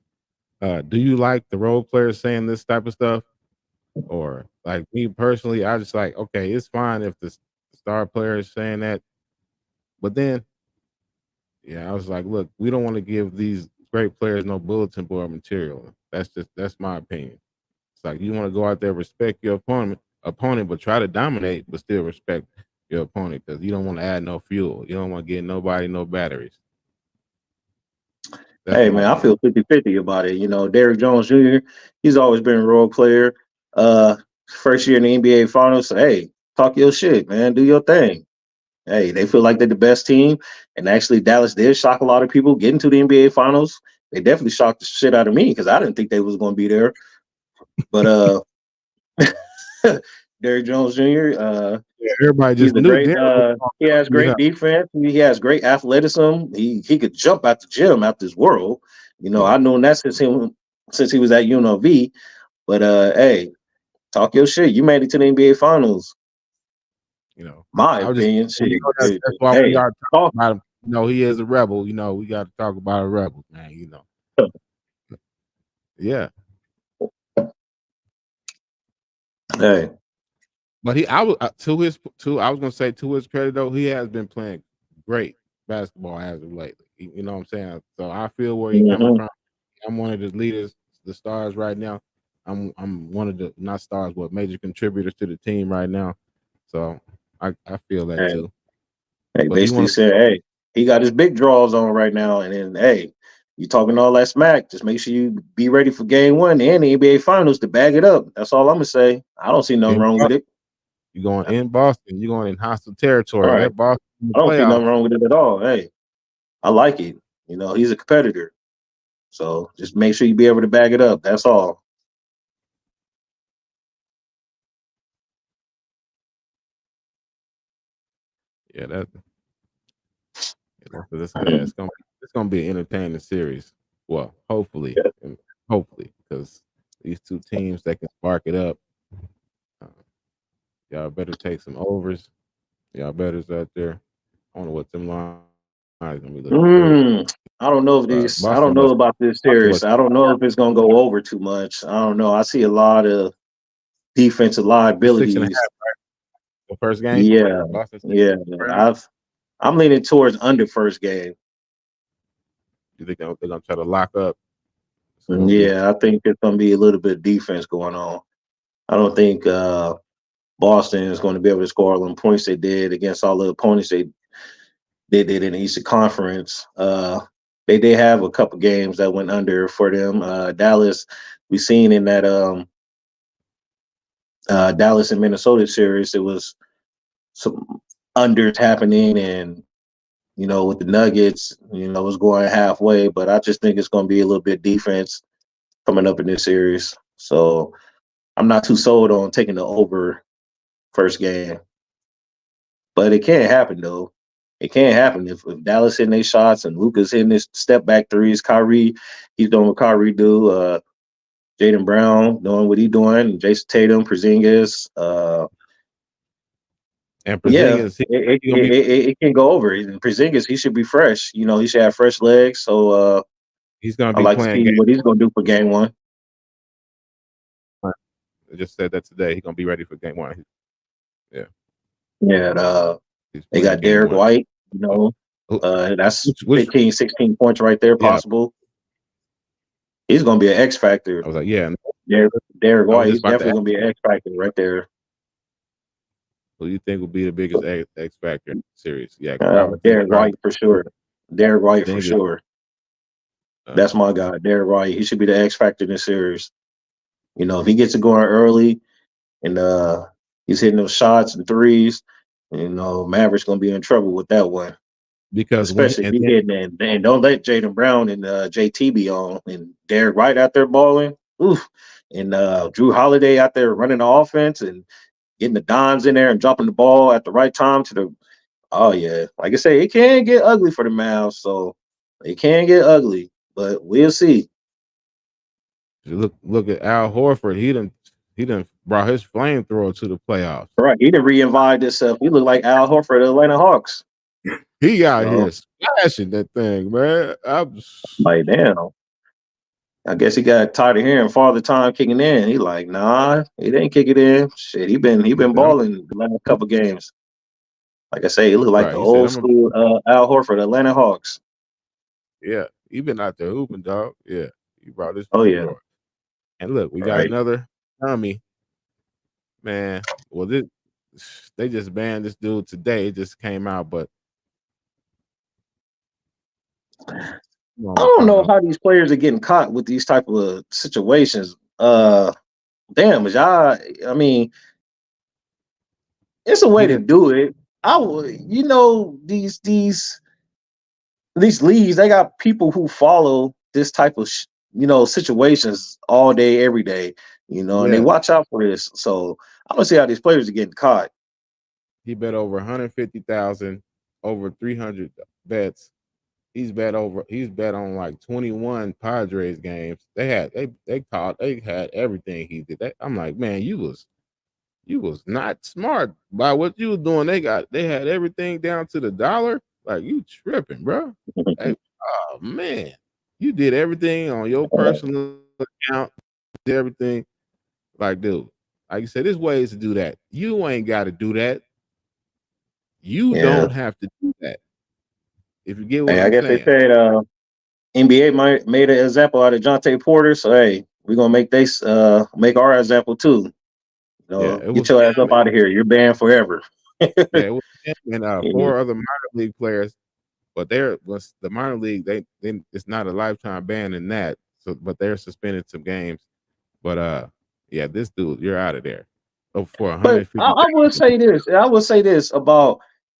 Do you like the role players saying this type of stuff? Or like me personally, I just like, okay, it's fine if the star player is saying that, but then yeah, I was like, look, we don't want to give these great players no bulletin board material. That's my opinion. It's like you want to go out there, respect your opponent, but try to dominate, but still respect your opponent because you don't want to add no fuel. You don't want to get nobody no batteries. That's Hey my man, I opinion. feel 50-50 about it. Derrick Jones Jr., he's always been a role player. Uh First year in the NBA finals. Hey, talk your shit, man. Do your thing. Hey, they feel like they're the best team. And actually Dallas did shock a lot of people getting to the NBA finals. They definitely shocked the shit out of me because I didn't think they was gonna be there. But Derrick Jones Jr., Yeah, everybody he's just a knew great. Derrick was going He has to be great him. defense. He has great athleticism. He could jump out the gym out this world. Yeah, I known that since he was at UNLV. But hey, talk your shit. You made it to the NBA Finals. My I was just opinion, shit. that's why we Hey, are talking talk. about him. He is a rebel. We got to talk about a rebel, man. Yeah. Hey, But I was I was gonna say to his credit though, he has been playing great basketball as of lately. You know what I'm saying? So I feel where he's coming mhm. from. I'm one of the leaders, the stars right now. I'm one of the not stars, but major contributors to the team right now. So I feel that Hey, too. hey, But he basically want said, hey, he got his big draws on right now, and then hey, you talking all that smack. Just make sure you be ready for game one and the NBA Finals to bag it up. That's all I'm gonna say. I don't see nothing in wrong with it. you going in Boston, you're going in hostile All territory. right, That Boston in the I don't see nothing playoffs. wrong with it at all. Hey, I like it. He's a competitor. So just make sure you be able to bag it up. That's all. Yeah, it's gonna be an entertaining series. Well, hopefully, because these two teams that can spark it up. Uh, y'all better take some overs. Y'all betters out there. I don't know what them lines gonna be looking crazy. I don't know if this. I don't Boston know was about this Boston series. was I don't know if it's gonna go over too much. I don't know. I see a lot of defensive it's 6.5 liabilities. the first game. Yeah, Boston six yeah. first game. I'm leaning towards under first game. You think they're gonna try to lock up? It's gonna be Yeah, I think there's gonna be a little bit of defense going on. I don't think Boston is going to be able to score all the points they did against all the opponents they did in the Eastern Conference. They did have a couple games that went under for them. Dallas, we seen in that Dallas and Minnesota series, it was some unders happening, and with the Nuggets, it was going halfway. But I just think it's going to be a little bit defense coming up in this series. So I'm not too sold on taking the over first game, but it can't happen though. It can't happen if Dallas hitting their shots and Luka's hitting his step back threes. Kyrie, he's doing what Kyrie do. Jaden Brown doing what he doing. Jason Tatum, Porzingis. and Yeah, Porzingis. it, He gonna it, be it, it can go over. And Porzingis, he should be fresh. He should have fresh legs. So he's gonna I be like to playing see game what he's going to do for game one. one. I just said that today. He's gonna be ready for game one. Yeah, Yeah, he's they playing got game Derek one. White. So, That's which 15, 16 points right there yeah, possible. He's going to be an X factor. I was like, yeah. Derek I was White, just he's about to definitely ask going to be you an that. X factor right there. Who do you think will be the biggest X factor in the series? Yeah, because I would think Derek probably White for sure. Derek White for Porzingis. sure. Uh, That's my guy, Derek White. He should be the X factor in this series. If he gets it going early and he's hitting those shots and threes, Maverick's going to be in trouble with that one. because when Especially if and he then hitting and don't let Jaden Brown and JT be on and Derek White out there balling. Oof. And Drew Holiday out there running the offense and getting the dimes in there and dropping the ball at the right time to the. Oh yeah, like I say, it can get ugly for the Mavs, so it can get ugly, but we'll see. look at Al Horford. He done brought his flamethrower to the playoffs. Right, he done reinvited himself. He look like Al Horford, the Atlanta Hawks. He out So here splashing that thing, man. like damn, I guess he got tired of hearing Father Time kicking in. He like, nah, he didn't kick it in. Shit, he been He said, balling the last couple games. Like I say, he look like right. the He said, old I'm a school Al Horford, Atlanta Hawks. yeah. He been out there hooping, dog. Yeah. He brought his Oh free yeah, throw. And look, we got right. another dummy, man. Well, they just banned this dude today. It just came out, but I don't know how these players are getting caught with these type of situations. Damn, is y'all? I mean, it's a way get to it. do it. I would, these leagues, they got people who follow this type of situations all day, every day. And they Yeah. watch out for this. So I don't see how these players are getting caught. He bet over 150,000, over 300 bets. He's bet on like 21 Padres games. They had everything he did. I'm like, man, you was not smart by what you was doing. They had everything down to the dollar. Like, you tripping, bro. Hey, oh man, you did everything on your personal account. Did everything. Like, dude, like you said, there's ways to do that. You ain't got to do that. You Yeah. don't have to do that. If you get what Hey, I I'm guess they saying. said NBA made an example out of Jonte Porter. So hey, we're gonna make our example too. Yeah, it Get was your ass him. up out of here. You're banned forever. Yeah, it was him and Yeah. four other minor league players. But there was the minor league. They it's not a lifetime ban in that. So, but they're suspended some games. But yeah, this dude, you're out of there. Oh, for But I, 150. I would say this. I would say this about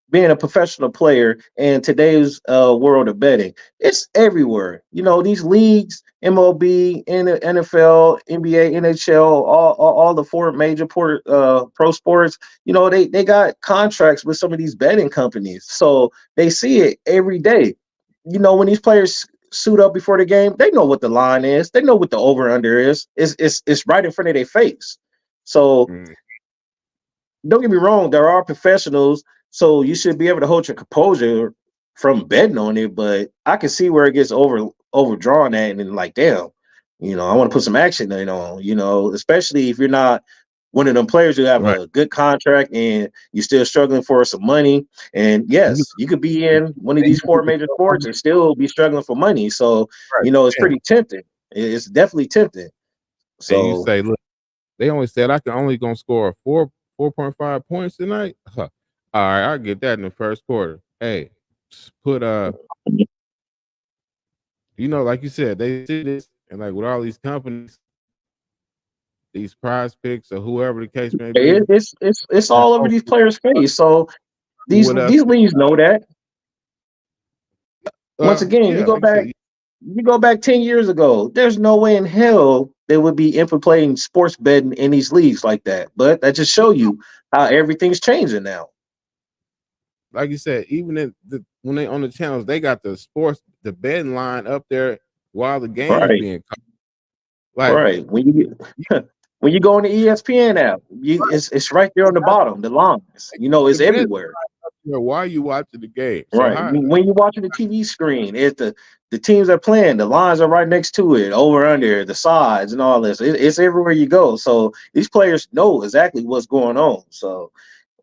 being a professional player in today's world of betting. It's everywhere. These leagues, MLB, NFL, NBA, NHL, all the four major pro sports. They got contracts with some of these betting companies, so they see it every day. When these players suit up before the game, they know what the line is. They know what the over under is. It's right in front of their face. So Mm, don't get me wrong, there are professionals, so you should be able to hold your composure from betting on it. But I can see where it gets overdrawn at, and then like, damn, I want to put some action in on, especially if you're not one of them players who have right. a good contract and you're still struggling for some money. And You- yes, you could be in one of these four major sports and still be struggling for money. So, Right. it's Yeah. pretty tempting. It's definitely tempting. And you So say, look, they only said I can only gonna score 4.5 points tonight. Huh. All right, I'll get that in the first quarter. Hey, put like you said, they see this and like with all these companies, these prize picks or whoever the case may be, it's and all over these players' face. So these with us, these leagues know that. Once again, yeah, like you said, you go back 10 years ago, there's no way in hell they would be infiltrating sports betting in these leagues like that. But that just show you how everything's changing now. like you said, even when they on the channels, they got the betting line up there while the game's Right. being called. Like Right. When you go on the ESPN app, it's right there on the bottom, the lines. the It's bet everywhere. while you watching the game. So Right. how When you're watching the TV screen, it's the teams are playing, the lines are right next to it, over under, the sides, and all this. It's everywhere you go. So these players know exactly what's going on. So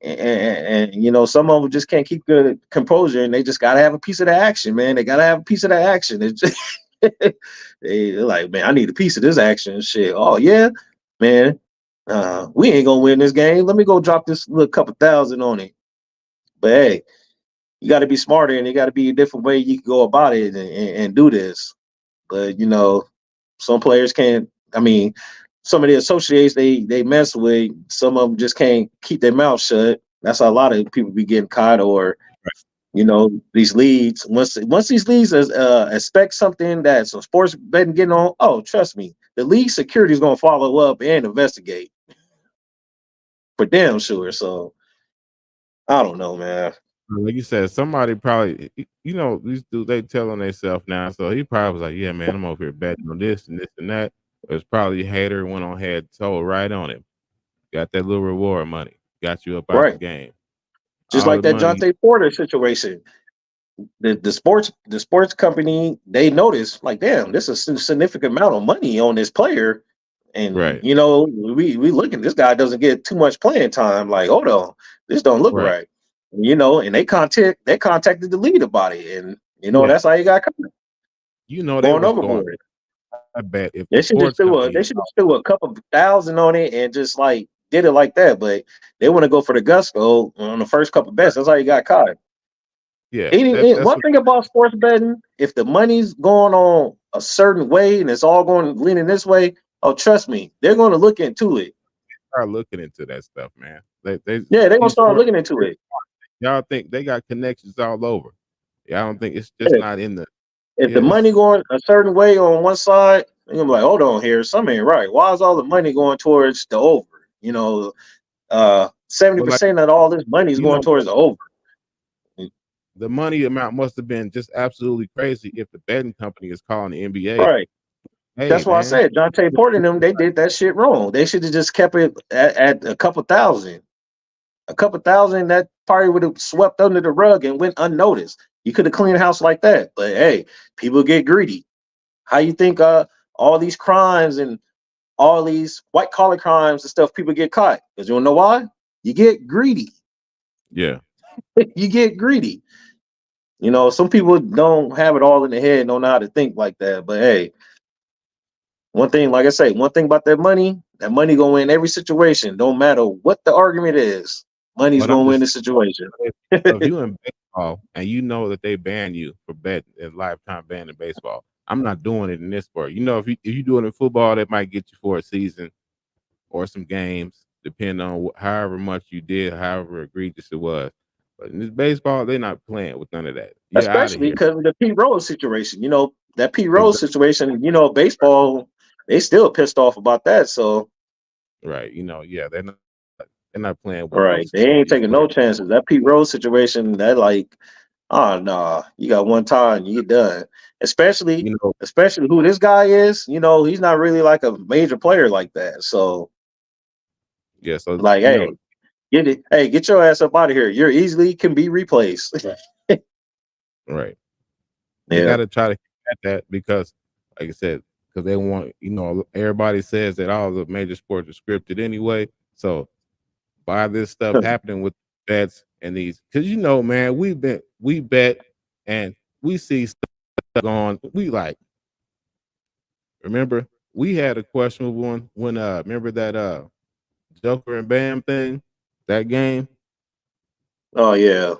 and some of them just can't keep good composure, and they just gotta have a piece of the action, man. They gotta have a piece of the action. It's just, they're like, man, I need a piece of this action. Shit. Oh yeah, man. We ain't gonna win this game. Let me go drop this little couple thousand on it. But hey, you got to be smarter, and you got to be a different way you can go about it and do this. But some players can't. I mean, some of the associates they mess with. Some of them just can't keep their mouth shut. That's how a lot of people be getting caught, or these leads. Once these leads expect something that some sports betting getting on. Oh, trust me, the league security is gonna follow up and investigate for damn sure. So I don't know, man. like you said, somebody probably these dudes they telling themselves now. So he probably was like, yeah, man, I'm over here betting on this and this and that. It was probably a hater went on ahead, told right on him. Got that little reward money. Got you up out the Right. game. Just All like the that money. Jonte Porter situation. the sports company, they notice like, damn, this is a significant amount of money on this player. And Right. we looking, this guy doesn't get too much playing time. Like, hold on, this don't look Right. right. And they contacted the lead about it, and Yeah. that's how he got caught They going was going. overboard. I bet if the sports They company, should just threw a couple thousand on it and just like did it like that. But they want to go for the gusto on the first couple bets. That's how you got caught. yeah, that's One what. thing about sports betting, if the money's going on a certain way and it's all going leaning this way, oh, trust me, they're going to look into it. Start looking into that stuff, man. They Yeah, they're going to these start sports, looking into it. y'all think they got connections all over. Yeah, I don't think it's just Yeah. not in the. If Yeah, the money going a certain way on one side, they're going to be like, hold on here, something ain't right. Why is all the money going towards the over? 70% of all this money is you going know, towards the over. the money amount must have been just absolutely crazy if the betting company is calling the NBA. Right. Hey, That's why I man. said Jonte Porter and them, they did that shit wrong. They should have just kept it at a couple thousand. A couple thousand, that probably would have swept under the rug and went unnoticed. You could have cleaned the house like that. But hey, people get greedy. How you think all these crimes and all these white collar crimes and stuff, people get caught? Because you don't know why? You get greedy. Yeah. You get greedy. Some people don't have it all in their head, don't know how to think like that. But hey, one thing, like I say, one thing about that money gonna win every situation. Don't matter what the argument is. Money's But I'm gonna win just the situation. if you in baseball and you know that they ban you for betting a lifetime ban in baseball, I'm not doing it in this sport. If you do it in football, that might get you for a season or some games, depending on however much you did, however egregious it was. But in this baseball, they're not playing with none of that. You're out of Especially here. because of the Pete Rose situation. That Pete Rose Exactly. situation, baseball, they still pissed off about that. So Right. Yeah, they're not playing with right. these They ain't these taking no players. chances. That Pete Rose situation, that like, oh nah, you got one time, you done. Especially You know, especially who this guy is, he's not really like a major player like that. So yeah. So like, hey, get your ass up out of here. You're easily can be replaced. right. They Yeah. got to try to get that because, like I said, because they want, everybody says that all the major sports are scripted anyway. So by this stuff happening with bets and these, because man, we bet and we see stuff going. We like, remember we had a questionable one when remember that Joker and Bam thing, that game Oh yeah.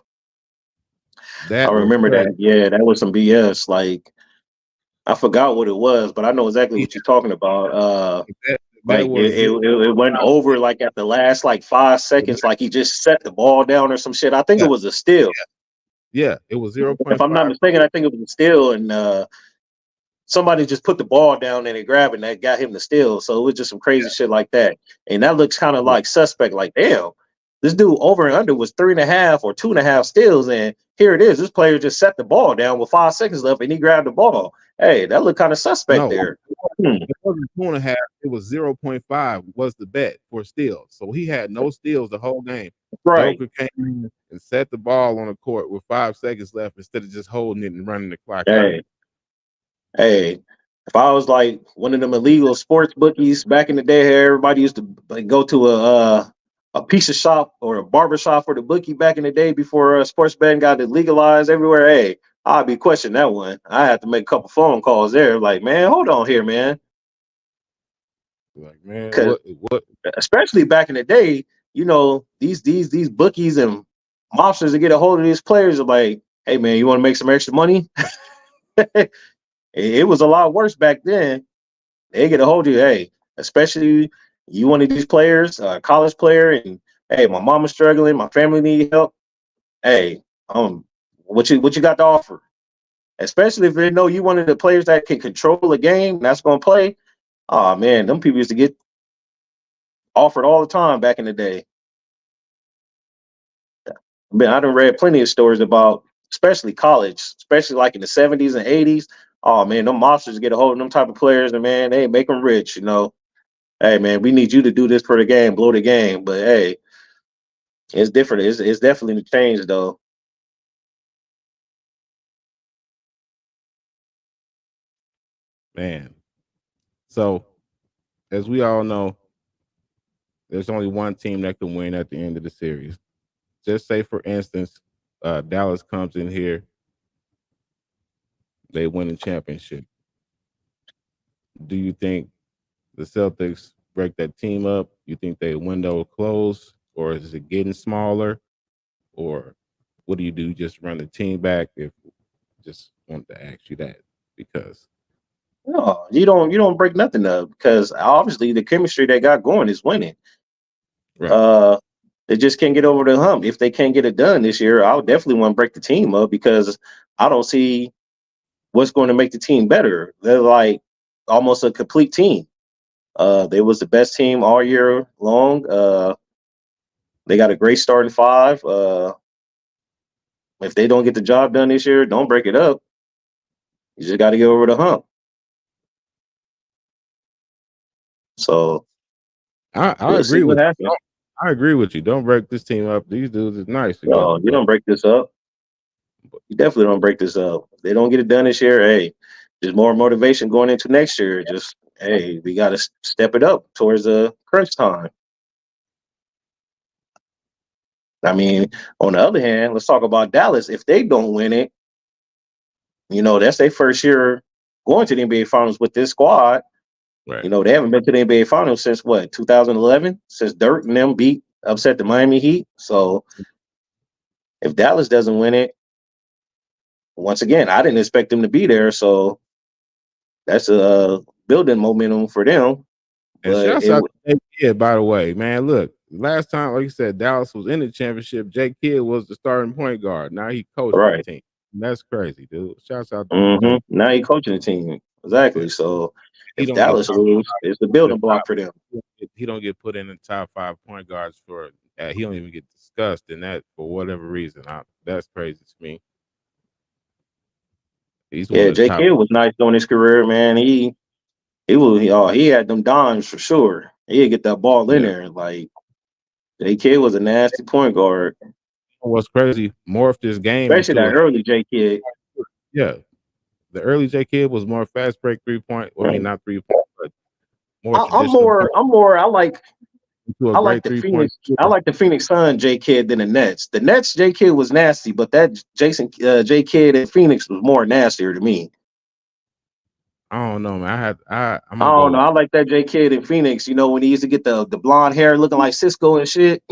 I that was remember crazy. that. Yeah, that was some BS. Like I forgot what it was, but I know exactly Yeah, what you're talking about. that Like was it went over like at the last like 5 seconds, like he just set the ball down or some shit. I think it yeah, was a steal. yeah. It was If I'm not 0.5. mistaken, I think it was a steal, and somebody just put the ball down and they grabbed it and that got him the steal. So it was just some crazy shit like that. And that looks kind of Yeah. like suspect, like, damn, this dude over and under was 3.5 or 2.5 steals. And here it is. This player just set the ball down with 5 seconds left and he grabbed the ball. Hey, that looked kind of suspect No, there. Hmm. it wasn't 2.5. It was 0.5 was the bet for steals. So he had no steals the whole game. Right. Joker came in and set the ball on the court with 5 seconds left instead of just holding it and running the clock out. Hey, hey. If I was like one of them illegal sports bookies back in the day, here everybody used to like go to a piece of shop or a barber shop for the bookie back in the day before sports betting got legalized everywhere. Hey, I'd be questioning that one. I had to make a couple phone calls there. Like, man, hold on here, man. Like, man, Because what especially back in the day, these bookies and mobsters that get a hold of these players are like, hey, man, you want to make some extra money? It was a lot worse back then. They get a hold of you, hey, especially you one of these players, a college player, and hey, my mama's struggling, my family need help. Hey, what you got to offer? Especially if they know you one of the players that can control a game, that's gonna play. Oh man, them people used to get offered all the time back in the day. I done read plenty of stories about, especially college, especially like in the 70s and 80s. Oh man, them monsters get a hold of them type of players, and man, they make them rich. Hey man, we need you to do this for the game, blow the game. But hey, it's different. It's definitely changed though. Man. So, as we all know, there's only one team that can win at the end of the series. Just say, for instance, Dallas comes in here, they win the championship. Do you think the Celtics break that team up? You think they window close, or is it getting smaller? Or what do? You just run the team back? If just want to ask you that because No, you don't break nothing up because obviously the chemistry they got going is winning. right, They just can't get over the hump. If they can't get it done this year, I would definitely want to break the team up because I don't see what's going to make the team better. They're like almost a complete team. They was the best team all year long. They got a great starting five. If they don't get the job done this year, don't break it up. You just got to get over the hump. So I we'll see agree what with you. happens. I agree with you. Don't break this team up. These dudes is nice together, No, you but don't break this up. You definitely don't break this up. If they don't get it done this year, hey, there's more motivation going into next year. Just hey, we got to step it up towards the crunch time. I mean, on the other hand, let's talk about Dallas. If they don't win it, that's their first year going to the NBA Finals with this squad. right. They haven't been to the NBA Finals since what, 2011? Since Dirk and them upset the Miami Heat. So if Dallas doesn't win it, once again, I didn't expect them to be there. So that's a building momentum for them. And But shouts out to Jay Kidd, by the way, man. Look, last time, like you said, Dallas was in the championship. Jay Kidd was the starting point guard. Now he coaching the right. team. And that's crazy, dude. Shouts out to Jay. Now he coaching the team. Yeah. Exactly. So He if don't get Dallas talked lose, it's the the building block top. for them. He don't get put in the top 5 point guards for. He don't even get discussed in that for whatever reason. That's crazy to me. He's one Yeah, of the J top. Kidd was nice during his career, man. He had them dimes for sure. He'd get that ball in Yeah. there. Like J Kidd was a nasty point guard, What's crazy? Morphed his game especially into that a. early J Kidd. Yeah. The early J Kidd was more fast break 3-point. Well, I mean, Right. not 3-point, but more I'm traditional more. I'm more. I like. into a I like great the 3-point Phoenix. I shooter. like the Phoenix Sun J Kidd than the Nets. The Nets J Kidd was nasty, but that Jason J Kidd in Phoenix was more nastier to me. I don't know, man. I'm I gonna go don't know. with I like that J Kidd in Phoenix. When he used to get the blonde hair looking like Cisco and shit.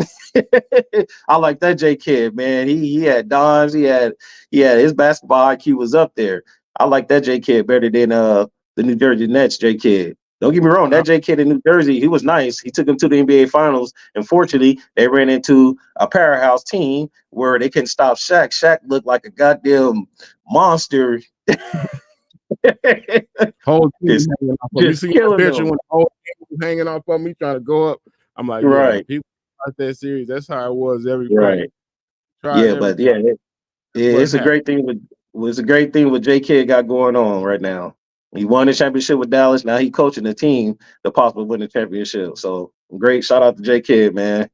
I like that J Kidd, man. He had dimes. He had his basketball IQ was up there. I like that J Kidd better than the New Jersey Nets J Kidd. Don't get me wrong. I, That J Kidd in New Jersey, he was nice. He took him to the NBA Finals. Unfortunately, they ran into a powerhouse team where they couldn't stop Shaq. Shaq looked like a goddamn monster. whole team just, hanging off of me. You just see that killing picture them. when the whole team was hanging off of me trying to go up. I'm like, yeah, when Right, people watch that series, that's how it was every play. right. Tried Yeah, but everything. yeah, Wasn't it's a happening. great thing with J Kidd got going on right now. He won the championship with Dallas. Now he coaching the team to possibly win the championship. So great shout out to J Kidd, man.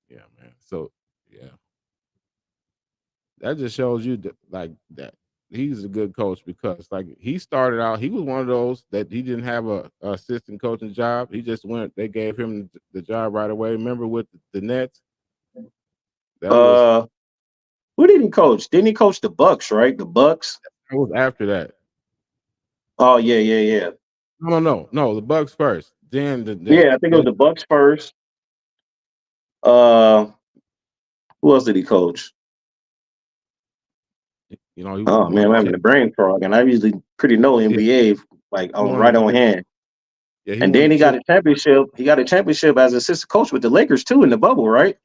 Yeah, man. So yeah, that just shows you that like that he's a good coach because like he started out, he was one of those that he didn't have a assistant coaching job. He just went. They gave him the job right away. Remember with the Nets? That was Uh, who did he coach? Didn't he coach the Bucks? Right, the Bucks. that was after that. Oh yeah, yeah, yeah, No. The Bucks first. Then yeah. I think it was the Bucks first. Uh, who else did he coach? he Oh won man, the I'm having champ. a brain frog, and I usually pretty know Yeah, NBA like he on won the right on chip. hand. Yeah, he And won then the he got chip. a championship. He got a championship as assistant coach with the Lakers too in the bubble, right?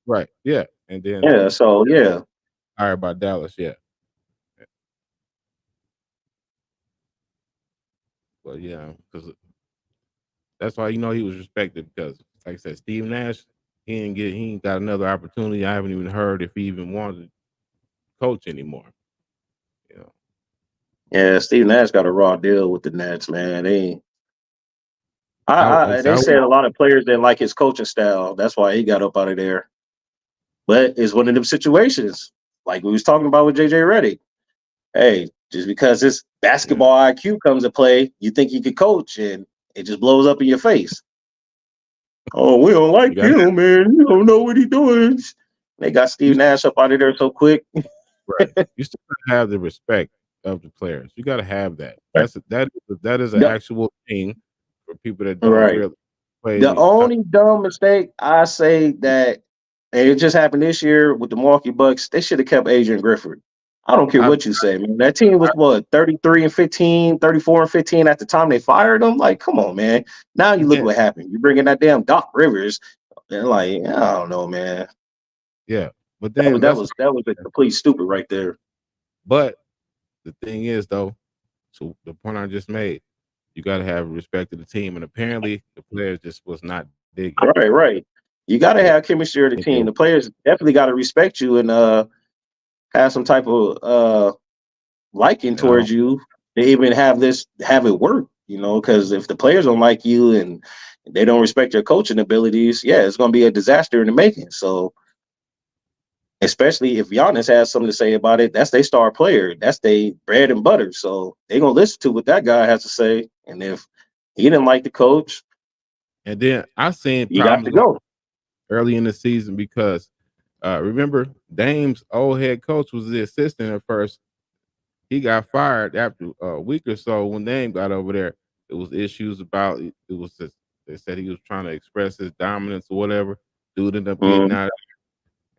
Right. Yeah, and then Yeah. So yeah, hired by Dallas. Yeah, but yeah, because that's why he was respected because, like I said, Steve Nash he ain't got another opportunity. I haven't even heard if he even wanted to coach anymore. You know, yeah. Steve Nash got a raw deal with the Nets, man. They I said a lot of players didn't like his coaching style. That's why he got up out of there. But it's one of them situations, like we was talking about with JJ Redick. Hey, Just because his basketball IQ comes to play, you think you could coach, and it just blows up in your face. Oh, we don't like him, man. You don't know what he's doing. They got Steve Nash up out of there so quick. Right. You still gotta have the respect of the players. You got to have that. That is an actual thing for people that don't really play. The only dumb mistake I say that, and it just happened this year with the Milwaukee Bucks, they should have kept Adrian Griffin. I don't care what you say, man. That team was what, 33 and 15, 34 and 15 at the time they fired him? Like, come on, man. Now you look what happened. You're bringing that damn Doc Rivers. And like, I don't know, man. Yeah. But then that was a complete stupid right there. But the thing is, though, so the point I just made, you got to have respect to the team, and apparently the players just was not digging. Right. You got to have chemistry of the team. The players definitely got to respect you and have some type of liking towards you to even have it work. Because if the players don't like you and they don't respect your coaching abilities, it's going to be a disaster in the making. So, especially if Giannis has something to say about it, that's their star player. That's their bread and butter. So they're going to listen to what that guy has to say. And if he didn't like the coach, and then I seen you got to go early in the season because remember Dame's old head coach was the assistant at first. He got fired after a week or so. When Dame got over there, it was issues about it. Was just, they said he was trying to express his dominance or whatever. Dude ended up getting out,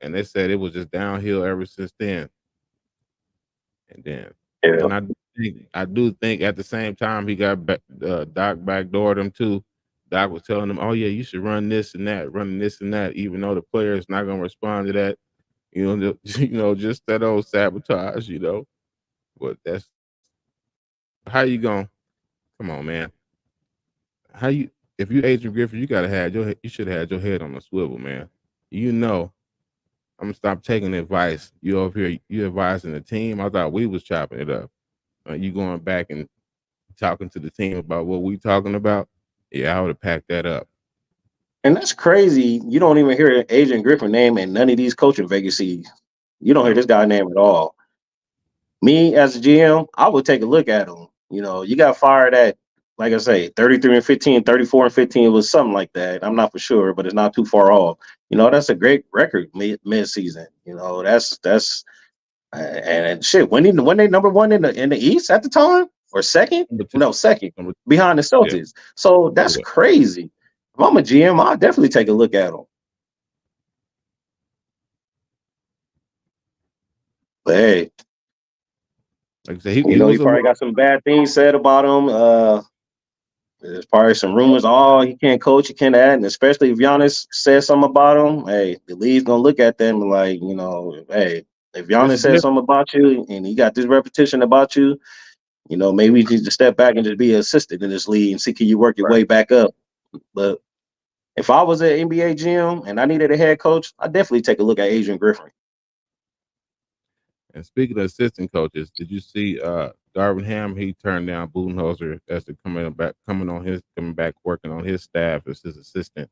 and they said it was just downhill ever since then. And then, and I do think at the same time he got Doc backdoored him too. Doc was telling him, "Oh yeah, you should run this and that, running this and that," even though the player is not going to respond to that. Just that old sabotage. But that's how you going. Come on, man. If you Adrian Griffin, you gotta have you should have had your head on a swivel, man. I'm gonna stop taking advice. You over here, you advising the team. I thought we was chopping it up. You going back and talking to the team about what we talking about? Yeah, I would have packed that up. And that's crazy. You don't even hear Adrian Griffin name in none of these coaching vacancies. You don't hear this guy name at all. Me as a GM, I would take a look at him. You got fired at, like I say, 33 and 15, 34 and 15 was something like that. I'm not for sure, but it's not too far off. That's a great record mid-season. That's and shit. When they number one in the East at the time or second? No, second behind the Celtics. So that's crazy. If I'm a GM, I'll definitely take a look at him. But hey, like I said, he probably got some bad things said about him. There's probably some rumors. Oh, he can't coach, he can't add, and especially if Giannis says something about him. Hey, the league's gonna look at them and like, hey, if Giannis says something about you and he got this repetition about you, maybe you need to step back and just be an assistant in this league and see can you work your way back up. But if I was an NBA GM and I needed a head coach, I'd definitely take a look at Adrian Griffin. And speaking of assistant coaches, did you see Darvin Ham? He turned down Budenholzer as to coming back working on his staff as his assistant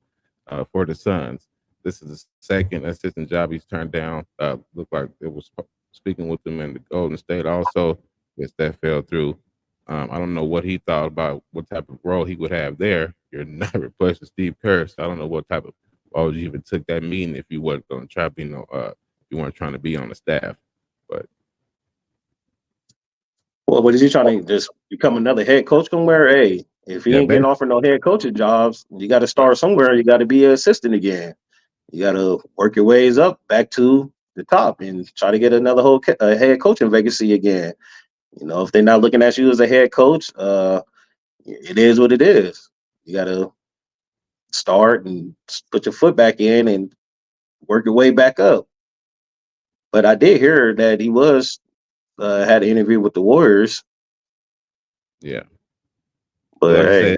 for the Suns. This is the second assistant job he's turned down. Looked like it was speaking with them in the Golden State. Also, yes, that fell through. I don't know what he thought about what type of role he would have there. You're not replacing Steve Kerr, so I don't know why would you even took that meeting if you weren't going to try, you weren't trying to be on the staff. But what is he trying to just become another head coach somewhere? Hey, if he ain't getting offered no head coaching jobs, you got to start somewhere. You got to be an assistant again. You got to work your ways up back to the top and try to get another head coaching vacancy again. If they're not looking at you as a head coach, it is what it is. You got to start and put your foot back in and work your way back up. But I did hear that he was had an interview with the Warriors. Yeah. But like hey, I said,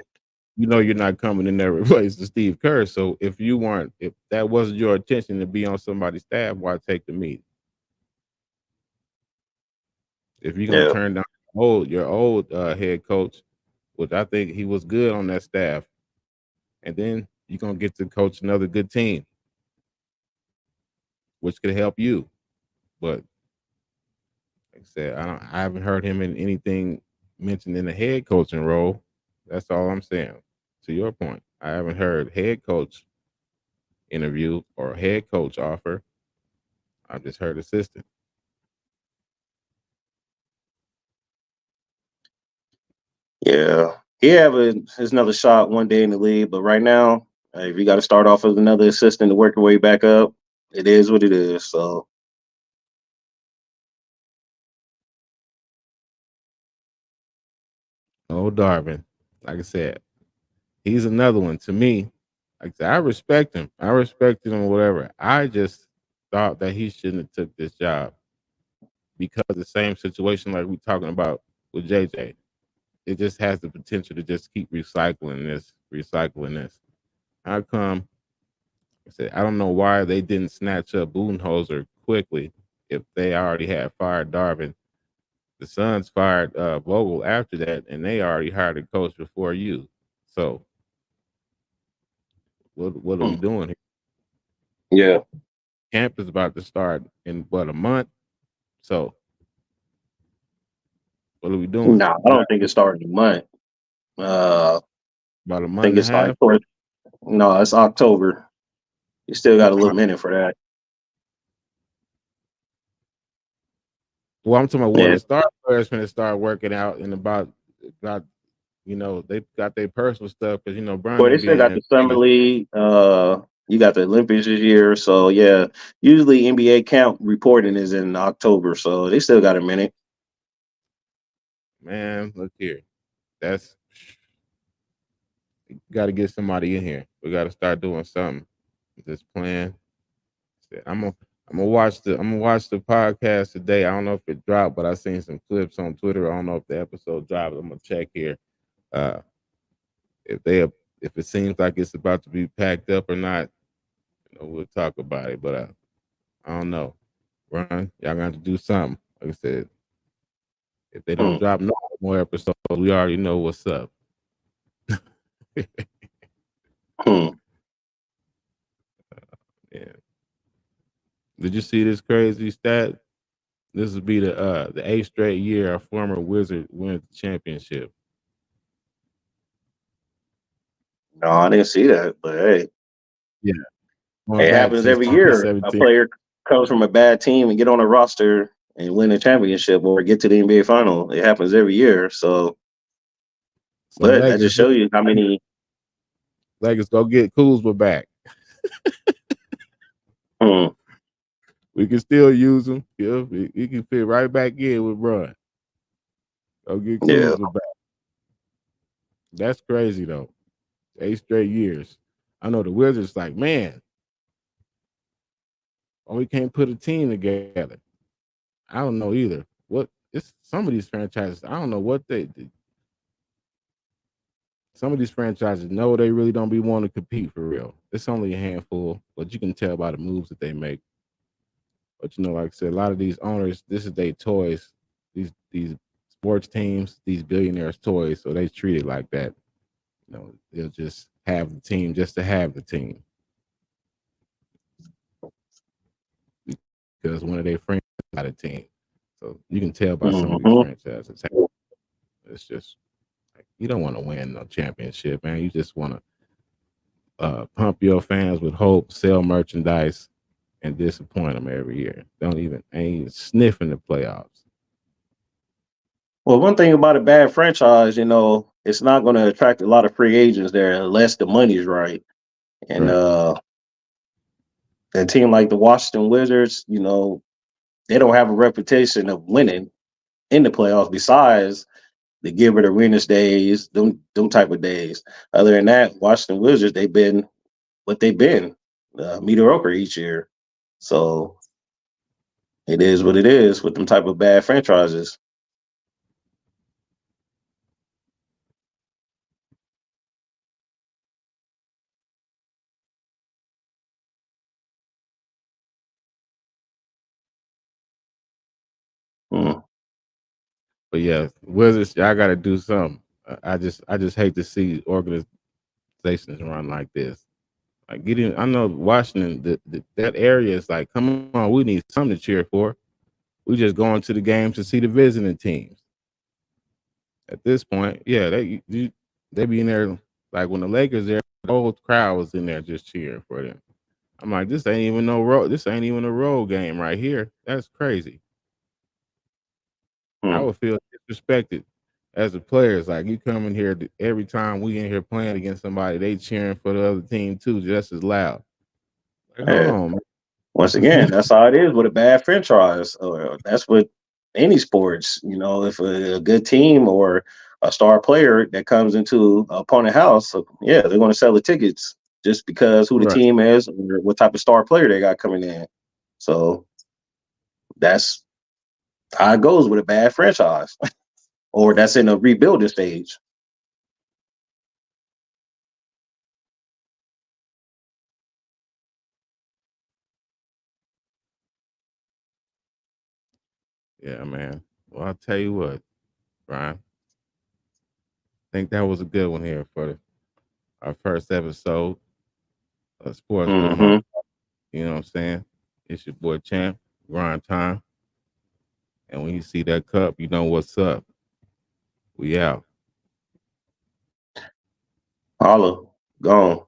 you're not coming in there replacing Steve Kerr. So if that wasn't your intention to be on somebody's staff, why take the meeting? If you're gonna turn down your old head coach, which I think he was good on that staff, and then you're gonna get to coach another good team, which could help you. But Like I said, I haven't heard him in anything mentioned in the head coaching role. That's all I'm saying. To your point, I haven't heard head coach interview or head coach offer. I've just heard assistant. Yeah, he have his another shot one day in the league, but right now, if you got to start off as another assistant to work your way back up, it is what it is. So, Oh, Darvin, like I said, he's another one to me. Like I said, I respect him. I respected him, whatever. I just thought that he shouldn't have took this job because the same situation like we talking about with JJ. It just has the potential to just keep recycling this. How come? I said I don't know why they didn't snatch up Budenholzer quickly if they already had fired Darvin. The Suns fired Vogel after that, and they already hired a coach before you. So what are we hmm, doing here? yeah. Camp is about to start in what, a month. So what are we doing? No, I We don't got think it started in a month. Uh, about a I month think and a it's like half. no, it's October. You still got I'm a talking little about, minute for that. well, I'm talking about when Yeah. the star players finna start working out and about they got their personal stuff because Brian Well, they them still being got in the summer Vegas. league. You got the Olympics this year. So yeah, usually NBA camp reporting is in October. So they still got a minute. Man, look here. That's got to get somebody in here. We got to start doing something. Just playing. I'm gonna watch the podcast today. I don't know if it dropped, but I seen some clips on Twitter. I don't know if the episode dropped. I'm gonna check here. Uh, if they if it seems like it's about to be packed up or not, we'll talk about it. But I don't know. Ron, y'all got to do something. Like I said, if they don't Hmm, drop no more episodes, we already know what's up. hmm. Yeah. Did you see this crazy stat? This would be the eighth straight year a former Wizard wins the championship. No, I didn't see that. But hey, Yeah, going it back happens since every year. A 2017. player comes from a bad team and get on a roster and win a championship or get to the NBA final. It happens every year. So, So but that Lakers, just shows you how many. Lakers go get Kuzma back. Hmm, We can still use him. Yeah, he can fit right back in with Bron. Go get yeah. Kuzma back. That's crazy though. 8 straight years. I know the Wizards like, man, why we can't put a team together. I don't know either. What it's some of these franchises, I don't know what they did. Some of these franchises know they really don't be wanting to compete for real. It's only a handful, but you can tell by the moves that they make. But like I said, a lot of these owners, this is their toys. These sports teams, these billionaires' toys, so they treat it like that. They'll just have the team just to have the team because one of their friends got a team. So you can tell by some of these Hmm. franchises. It's just like, you don't want to win no championship, man. You just want to pump your fans with hope, sell merchandise, and disappoint them every year. Ain't even sniffing the playoffs. Well, one thing about a bad franchise, it's not going to attract a lot of free agents there unless the money's right. And Right. a team like the Washington Wizards, they don't have a reputation of winning in the playoffs besides the Gilbert Arenas days, them type of days. Other than that, Washington Wizards, they've been what they've been, mediocre each year. So it is what it is with them type of bad franchises. Mm, But yeah, Wizards, y'all got to do something. I just hate to see organizations run like this. Like getting, I know Washington, that area is like, come on, we need something to cheer for. We just going to the games to see the visiting teams. At this point, yeah, they be in there like when the Lakers there, the whole crowd was in there just cheering for them. I'm like, this ain't even a road game right here. That's crazy. I would feel disrespected as a player. It's like you come in here every time we in here playing against somebody, they cheering for the other team too, just as loud. Like, hold on, man. Once again, that's how it is with a bad franchise. That's what any sports. If a good team or a star player that comes into a opponent house, yeah, they're going to sell the tickets just because who the Right. team is or what type of star player they got coming in. So that's how it goes with a bad franchise or that's in a rebuilding stage. Yeah, man. Well, I'll tell you what, Brian. I think that was a good one here for our first episode of Sports with Mo. You know what I'm saying? It's your boy Champ, Grind Time. And when you see that cup, you know what's up. We out. Holla, gone.